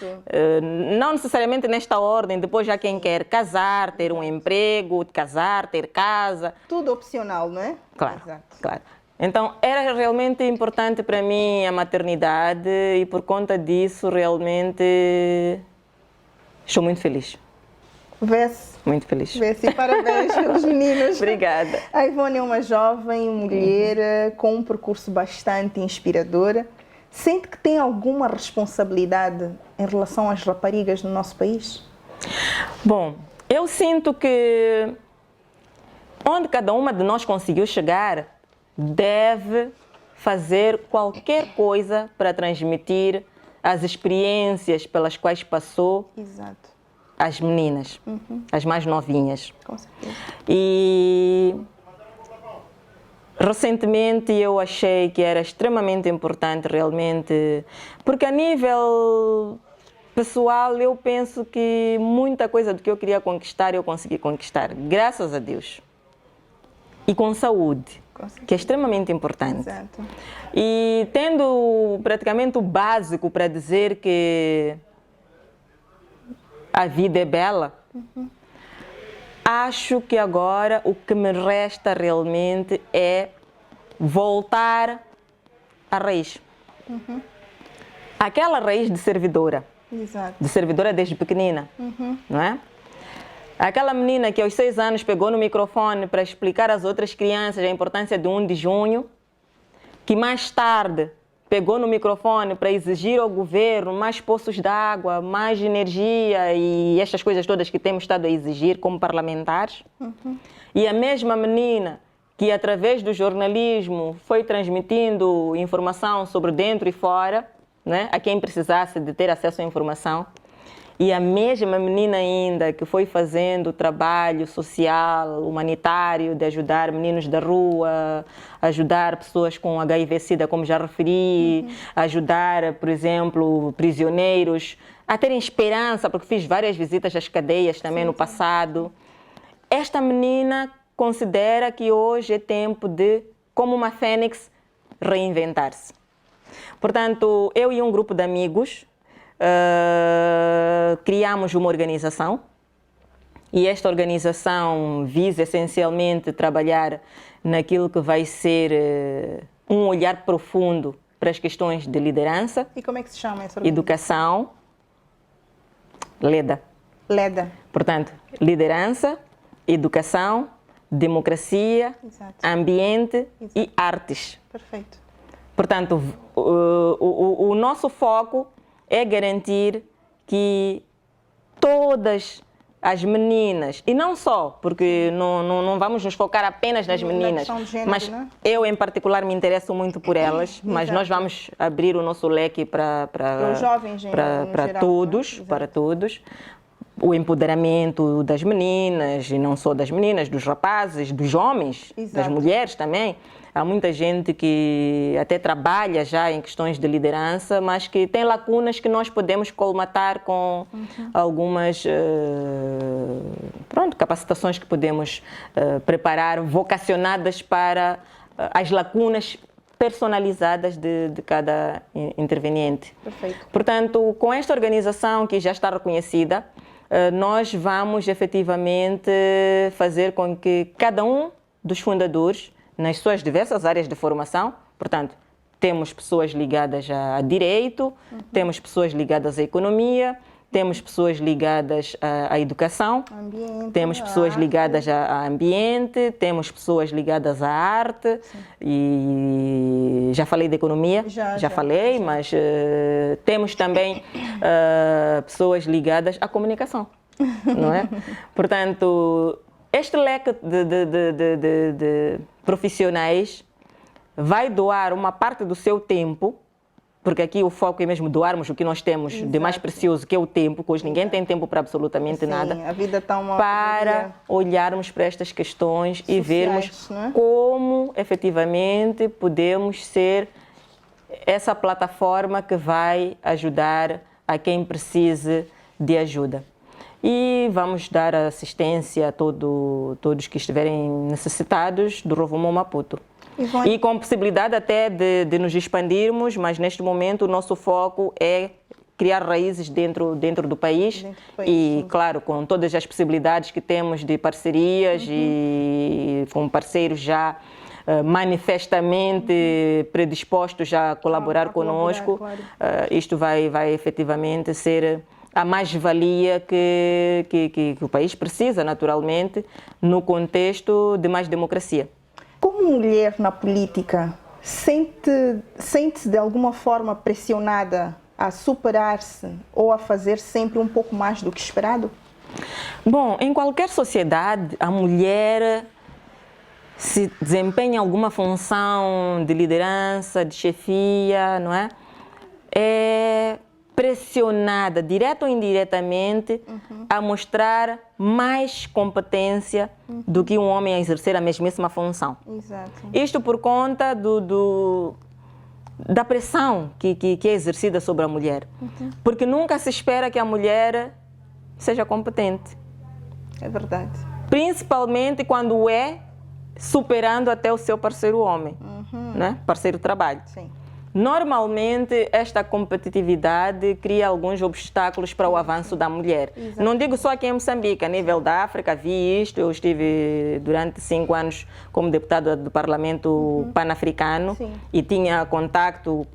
não necessariamente nesta ordem, depois já quem quer casar, ter um emprego, casar, ter casa. Tudo opcional, não é? Claro, claro. Então, era realmente importante para mim a maternidade e por conta disso, realmente, estou muito feliz. Vê-se. Muito feliz. Vê-se. E parabéns pelos meninos. Obrigada. A Ivone é uma jovem mulher com um percurso bastante inspirador. Sente que tem alguma responsabilidade em relação às raparigas no nosso país? Bom, eu sinto que onde cada uma de nós conseguiu chegar, deve fazer qualquer coisa para transmitir as experiências pelas quais passou. Exato. As meninas, as mais novinhas. Com certeza. E recentemente eu achei que era extremamente importante realmente, porque a nível pessoal eu penso que muita coisa do que eu queria conquistar, eu consegui conquistar, graças a Deus. E com saúde. que é extremamente importante. Exato. E tendo praticamente o básico para dizer que a vida é bela, acho que agora o que me resta realmente é voltar à raiz. Aquela raiz de servidora. Exato. De servidora desde pequenina, não é? Aquela menina que aos 6 anos pegou no microfone para explicar às outras crianças a importância de 1 de junho, que mais tarde pegou no microfone para exigir ao governo mais poços de água, mais energia e estas coisas todas que temos estado a exigir como parlamentares. E a mesma menina que através do jornalismo foi transmitindo informação sobre dentro e fora, né, a quem precisasse de ter acesso à informação. E a mesma menina ainda que foi fazendo trabalho social, humanitário, de ajudar meninos da rua, ajudar pessoas com HIV/SIDA, como já referi, ajudar, por exemplo, prisioneiros a terem esperança, porque fiz várias visitas às cadeias também no passado. Esta menina considera que hoje é tempo de, como uma fênix, reinventar-se. Portanto, eu e um grupo de amigos criamos uma organização e esta organização visa essencialmente trabalhar naquilo que vai ser um olhar profundo para as questões de liderança. E como é que se chama essa organização? Educação, LEDA. LEDA. Portanto, liderança, educação, democracia, Exato. ambiente Exato. e artes. Perfeito. Portanto, o nosso foco é garantir que todas as meninas, e não só, porque não vamos nos focar apenas nas meninas, género, mas né? eu em particular me interesso muito por elas, mas Exato. nós vamos abrir o nosso leque para os jovens em geral, todos, né? para todos. O empoderamento das meninas, e não só das meninas, dos rapazes, dos homens, Exato. das mulheres também. Há muita gente que até trabalha já em questões de liderança, mas que tem lacunas que nós podemos colmatar com algumas capacitações que podemos preparar, vocacionadas para as lacunas personalizadas de cada interveniente. Perfeito. Portanto, com esta organização que já está reconhecida, nós vamos efetivamente fazer com que cada um dos fundadores, nas suas diversas áreas de formação, portanto, temos pessoas ligadas a direito, temos pessoas ligadas à economia, temos pessoas ligadas à educação, Ambiente, temos pessoas ligadas a ambiente, temos pessoas ligadas à arte. Sim. E já falei de economia, já falei, mas temos também pessoas ligadas à comunicação, não é? Portanto, este leque de profissionais vai doar uma parte do seu tempo, porque aqui o foco é mesmo doarmos o que nós temos de mais precioso, que é o tempo, pois ninguém tem tempo para absolutamente nada, a vida está para olharmos para estas questões sociais, e vermos, né? Como efetivamente podemos ser essa plataforma que vai ajudar a quem precise de ajuda. E vamos dar assistência a todos que estiverem necessitados do Rovuma Maputo. E com possibilidade até de nos expandirmos, mas neste momento o nosso foco é criar raízes dentro do país e, claro, com todas as possibilidades que temos de parcerias e com parceiros já manifestamente predispostos a colaborar conosco, claro. Isto vai efetivamente ser a mais-valia que o país precisa, naturalmente, no contexto de mais democracia. Como mulher na política, sente-se de alguma forma pressionada a superar-se ou a fazer sempre um pouco mais do que esperado? Bom, em qualquer sociedade, a mulher se desempenha alguma função de liderança, de chefia, não é? É pressionada, direta ou indiretamente, a mostrar mais competência do que um homem a exercer a mesmíssima função. Exato. Isto por conta da pressão que é exercida sobre a mulher. Porque nunca se espera que a mulher seja competente. É verdade. Principalmente quando superando até o seu parceiro homem, né? Parceiro de trabalho. Sim. Normalmente, esta competitividade cria alguns obstáculos para o avanço da mulher. Exato. Não digo só aqui em Moçambique, a nível da África, vi isto. Eu estive durante 5 anos como deputada do Parlamento Pan-Africano e tinha contacto,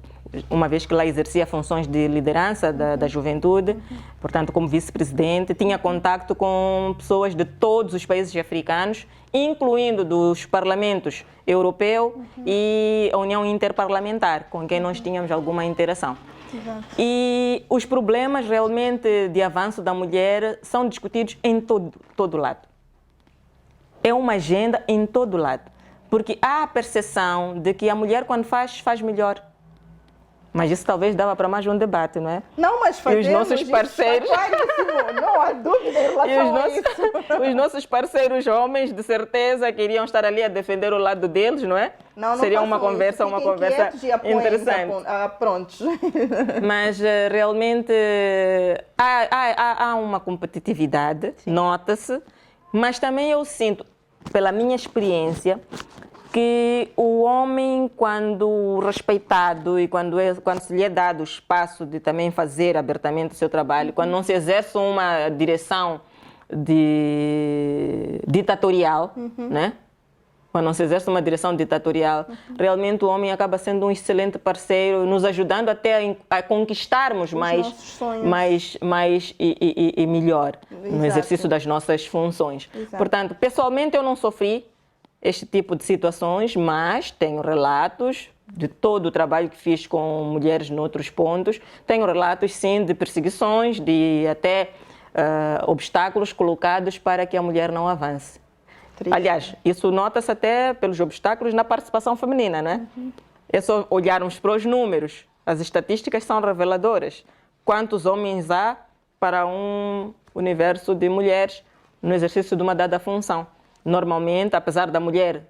uma vez que lá exercia funções de liderança da juventude, portanto, como vice-presidente, tinha contacto com pessoas de todos os países africanos, incluindo dos parlamentos europeu e a União Interparlamentar, com quem nós tínhamos alguma interação. Exato. E os problemas realmente de avanço da mulher são discutidos em todo lado. É uma agenda em todo lado, porque há a percepção de que a mulher, quando faz melhor. Mas isso talvez dava para mais um debate, não é? Não, mas fazemos, e os nossos parceiros, não há dúvida em relação a isso. Os nossos parceiros homens, de certeza, que iriam estar ali a defender o lado deles, não é? Não seria uma conversa, interessante. Prontos. Mas realmente há uma competitividade, nota-se, mas também eu sinto, pela minha experiência, que o homem, quando respeitado e quando se lhe é dado o espaço de também fazer abertamente o seu trabalho, quando não se exerce uma direção ditatorial, né? Quando não se exerce uma direção ditatorial, realmente o homem acaba sendo um excelente parceiro, nos ajudando até a conquistarmos mais e melhor. Exato. No exercício das nossas funções. Exato. Portanto, pessoalmente eu não sofri este tipo de situações, mas tenho relatos de todo o trabalho que fiz com mulheres noutros pontos. Tenho relatos, sim, de perseguições, de até obstáculos colocados para que a mulher não avance. Triste. Aliás, isso nota-se até pelos obstáculos na participação feminina, não é? É só olharmos para os números. As estatísticas são reveladoras. Quantos homens há para um universo de mulheres no exercício de uma dada função? Normalmente, apesar da mulher,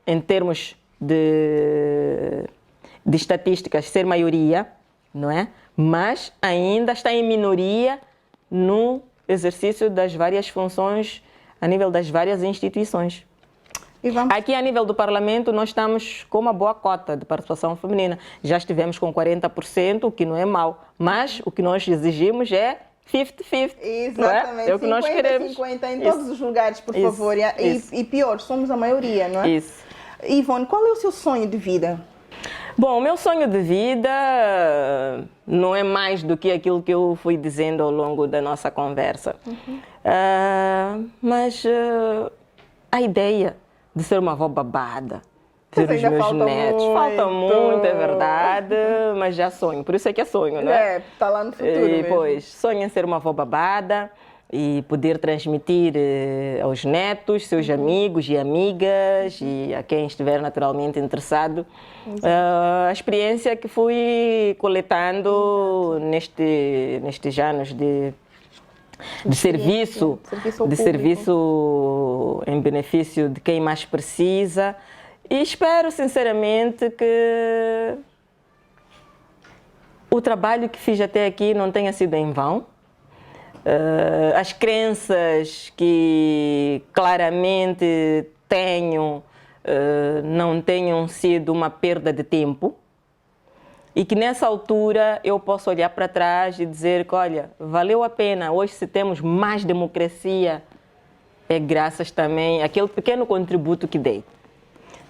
em termos de estatísticas, ser maioria, não é? Mas ainda está em minoria no exercício das várias funções a nível das várias instituições. Aqui, a nível do Parlamento, nós estamos com uma boa cota de participação feminina. Já estivemos com 40%, o que não é mau. Mas o que nós exigimos é 50-50. Exatamente. É o que nós queremos. 50 em todos os lugares, por favor. E pior, somos a maioria, não é? Isso. Ivone, qual é o seu sonho de vida? Bom, o meu sonho de vida não é mais do que aquilo que eu fui dizendo ao longo da nossa conversa. Mas a ideia de ser uma avó babada, ver os meus netos, falta muito, é verdade, mas já sonho. Por isso é que é sonho, não é? Está lá no futuro mesmo. Pois, sonho em ser uma avó babada e poder transmitir aos netos, seus amigos e amigas e a quem estiver naturalmente interessado a experiência que fui coletando nestes anos de serviço em benefício de quem mais precisa, e espero sinceramente que o trabalho que fiz até aqui não tenha sido em vão. As crenças que claramente tenho não tenham sido uma perda de tempo, e que nessa altura eu posso olhar para trás e dizer que, olha, valeu a pena. Hoje, se temos mais democracia, é graças também àquele pequeno contributo que dei.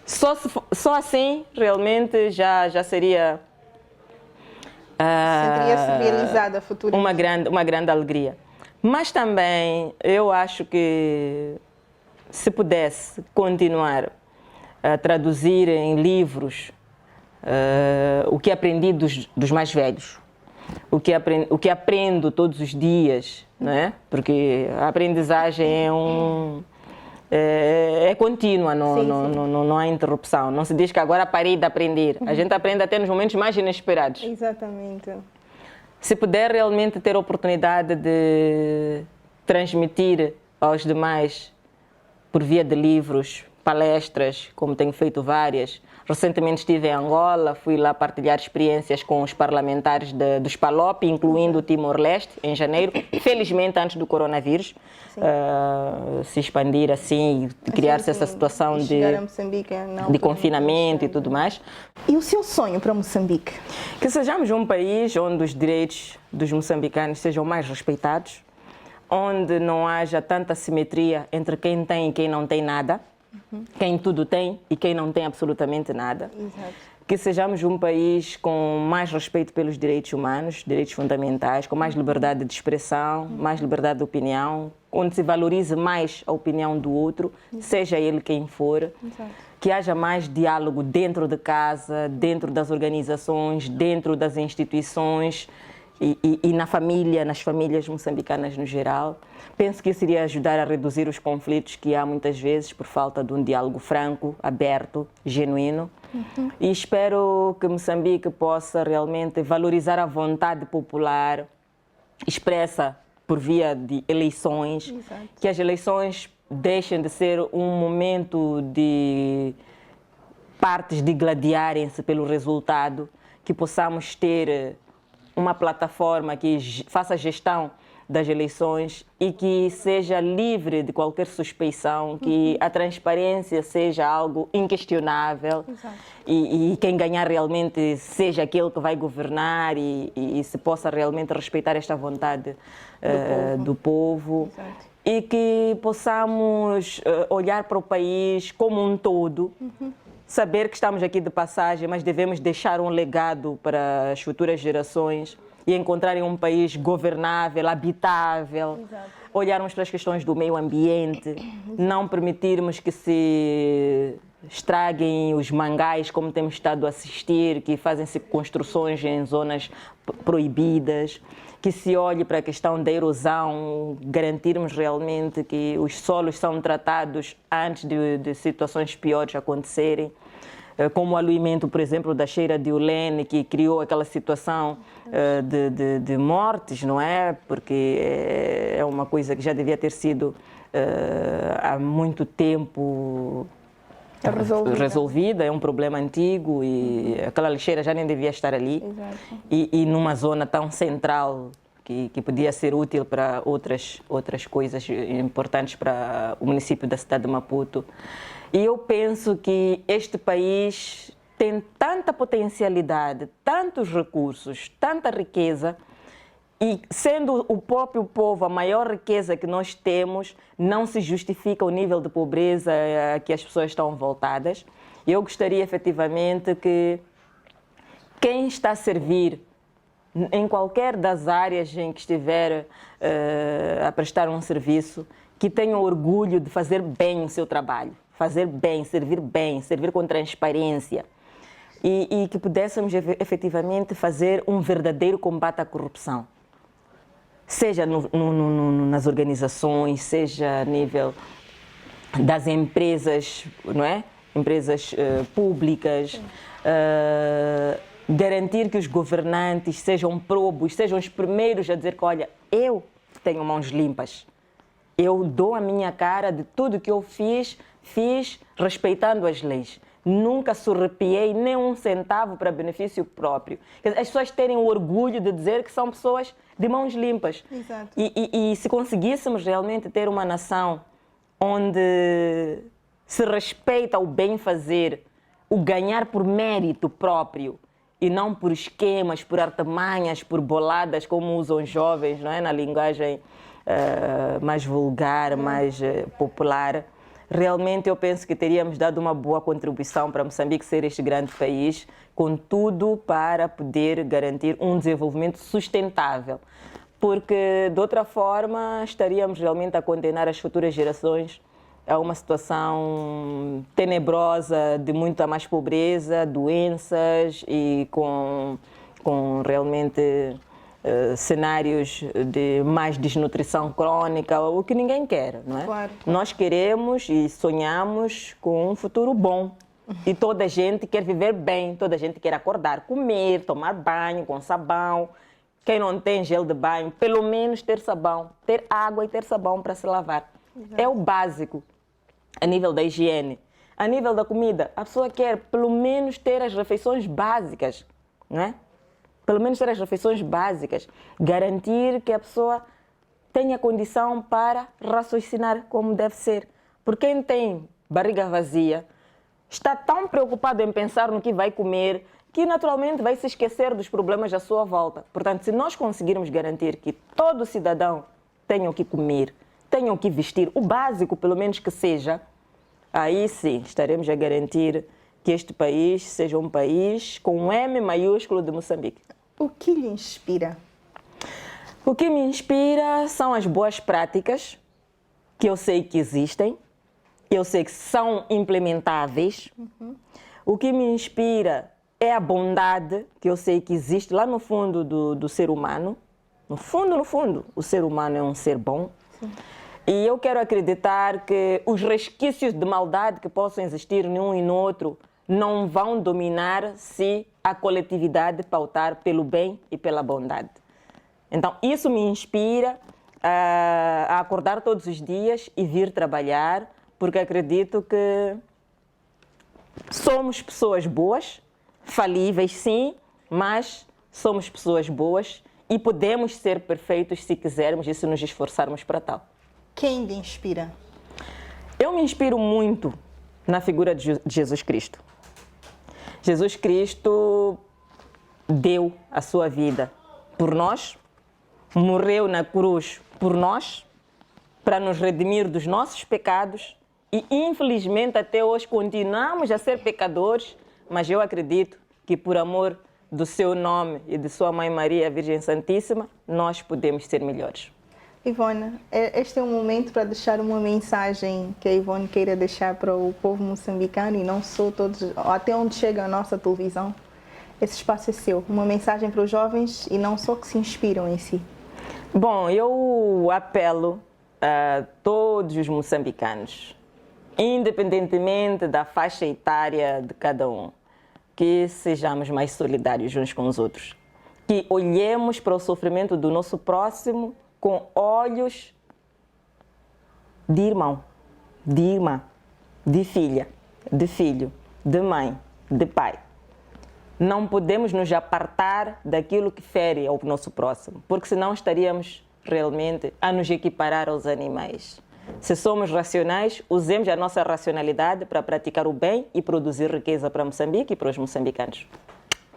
Só assim, realmente, já seria... Sentiria-se realizada a futura. Uma grande alegria. Mas também, eu acho que se pudesse continuar a traduzir em livros o que aprendi dos mais velhos, o que aprendo todos os dias, não é? Porque a aprendizagem é contínua, não há interrupção. Não se diz que agora parei de aprender. A gente aprende até nos momentos mais inesperados. Exatamente. Se puder realmente ter a oportunidade de transmitir aos demais por via de livros, palestras, como tenho feito várias. Recentemente estive em Angola, fui lá partilhar experiências com os parlamentares dos PALOP, incluindo o Timor-Leste, em janeiro, felizmente antes do coronavírus se expandir assim e criar-se essa situação de confinamento e tudo mais. E o seu sonho para Moçambique? Que sejamos um país onde os direitos dos moçambicanos sejam mais respeitados, onde não haja tanta simetria entre quem tem e quem não tem nada, quem tudo tem e quem não tem absolutamente nada. Exato. Que sejamos um país com mais respeito pelos direitos humanos, direitos fundamentais, com mais liberdade de expressão, mais liberdade de opinião, onde se valorize mais a opinião do outro, seja ele quem for. Exato. Que haja mais diálogo dentro de casa, dentro das organizações, dentro das instituições e na família, nas famílias moçambicanas no geral. Penso que isso iria ajudar a reduzir os conflitos que há muitas vezes por falta de um diálogo franco, aberto, genuíno. E espero que Moçambique possa realmente valorizar a vontade popular expressa por via de eleições. Exato. Que as eleições deixem de ser um momento de partes digladiarem-se pelo resultado, que possamos ter uma plataforma que faça gestão das eleições e que seja livre de qualquer suspeição, que a transparência seja algo inquestionável e quem ganhar realmente seja aquele que vai governar e se possa realmente respeitar esta vontade do povo. Exato. E que possamos olhar para o país como um todo, saber que estamos aqui de passagem, mas devemos deixar um legado para as futuras gerações e encontrarem um país governável, habitável, olharmos para as questões do meio ambiente, não permitirmos que se estraguem os mangais, como temos estado a assistir, que fazem-se construções em zonas proibidas, que se olhe para a questão da erosão, garantirmos realmente que os solos são tratados antes de situações piores acontecerem, como o aluimento, por exemplo, da cheira de Ulene, que criou aquela situação de mortes, não é? Porque é uma coisa que já devia ter sido há muito tempo resolvida, é um problema antigo e aquela lixeira já nem devia estar ali. E numa zona tão central que podia ser útil para outras coisas importantes para o município da cidade de Maputo. E eu penso que este país tem tanta potencialidade, tantos recursos, tanta riqueza, e sendo o próprio povo a maior riqueza que nós temos, não se justifica o nível de pobreza a que as pessoas estão voltadas. Eu gostaria efetivamente que quem está a servir em qualquer das áreas em que estiver a prestar um serviço, que tenha orgulho de fazer bem o seu trabalho, fazer bem, servir com transparência. E que pudéssemos efetivamente fazer um verdadeiro combate à corrupção. Seja nas organizações, seja a nível das empresas, não é? Empresas públicas, garantir que os governantes sejam probos, sejam os primeiros a dizer que, olha, eu tenho mãos limpas, eu dou a minha cara de tudo que eu fiz respeitando as leis. Nunca surrupiei nem um centavo para benefício próprio. As pessoas terem o orgulho de dizer que são pessoas de mãos limpas. Exato. E se conseguíssemos realmente ter uma nação onde se respeita o bem-fazer, o ganhar por mérito próprio e não por esquemas, por artimanhas, por boladas, como usam os jovens, não é? Na linguagem mais vulgar, mais popular. Realmente eu penso que teríamos dado uma boa contribuição para Moçambique ser este grande país, com tudo para poder garantir um desenvolvimento sustentável. Porque, de outra forma, estaríamos realmente a condenar as futuras gerações a uma situação tenebrosa de muita mais pobreza, doenças e com realmente cenários de mais desnutrição crônica, o que ninguém quer, não é? Claro. Nós queremos e sonhamos com um futuro bom. E toda a gente quer viver bem, toda a gente quer acordar, comer, tomar banho com sabão. Quem não tem gel de banho, pelo menos ter sabão, ter água e ter sabão para se lavar. Exato. É o básico a nível da higiene. a nível da comida, a pessoa quer pelo menos ter as refeições básicas, não é? Pelo menos ter as refeições básicas. Garantir que a pessoa tenha condição para raciocinar como deve ser. Porque quem tem barriga vazia está tão preocupado em pensar no que vai comer que naturalmente vai se esquecer dos problemas à sua volta. Portanto, se nós conseguirmos garantir que todo cidadão tenha o que comer, tenha o que vestir, o básico pelo menos que seja, aí sim estaremos a garantir que este país seja um país com um M maiúsculo de Moçambique. O que lhe inspira? O que me inspira são as boas práticas que eu sei que existem, eu sei que são implementáveis. O que me inspira é a bondade que eu sei que existe lá no fundo do ser humano. No fundo, o ser humano é um ser bom. Sim. E eu quero acreditar que os resquícios de maldade que possam existir num e no outro não vão dominar se a coletividade pautar pelo bem e pela bondade. Então, isso me inspira a acordar todos os dias e vir trabalhar, porque acredito que somos pessoas boas, falíveis sim, mas somos pessoas boas e podemos ser perfeitos se quisermos e se nos esforçarmos para tal. Quem lhe inspira? Eu me inspiro muito na figura de Jesus Cristo. Jesus Cristo deu a sua vida por nós, morreu na cruz por nós, para nos redimir dos nossos pecados e, infelizmente, até hoje continuamos a ser pecadores, mas eu acredito que, por amor do seu nome e de sua Mãe Maria, a Virgem Santíssima, nós podemos ser melhores. Ivone, este é um momento para deixar uma mensagem que a Ivone queira deixar para o povo moçambicano e não só todos, até onde chega a nossa televisão. Esse espaço é seu. Uma mensagem para os jovens e não só que se inspiram em si. Bom, eu apelo a todos os moçambicanos, independentemente da faixa etária de cada um, que sejamos mais solidários uns com os outros, que olhemos para o sofrimento do nosso próximo com olhos de irmão, de irmã, de filha, de filho, de mãe, de pai. Não podemos nos apartar daquilo que fere ao nosso próximo, porque senão estaríamos realmente a nos equiparar aos animais. Se somos racionais, usemos a nossa racionalidade para praticar o bem e produzir riqueza para Moçambique e para os moçambicanos.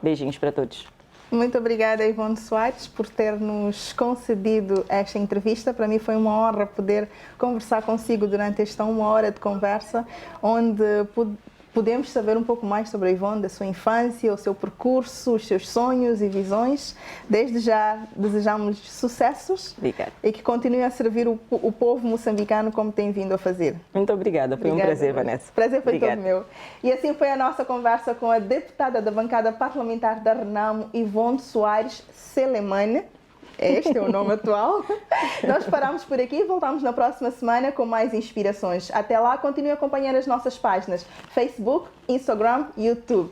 Beijinhos para todos. Muito obrigada, Ivone Soares, por ter nos concedido esta entrevista. Para mim foi uma honra poder conversar consigo durante esta 1 hora de conversa, onde podemos saber um pouco mais sobre a Ivone, da sua infância, o seu percurso, os seus sonhos e visões. Desde já desejamos sucessos. Obrigada. E que continue a servir o povo moçambicano como tem vindo a fazer. Muito obrigada, foi um prazer, Vanessa. O prazer foi todo meu. E assim foi a nossa conversa com a deputada da bancada parlamentar da Renamo, Ivone Soares Selemane. Este é o nome atual. Nós paramos por aqui e voltamos na próxima semana com mais inspirações. Até lá, continue a acompanhar as nossas páginas Facebook, Instagram e YouTube.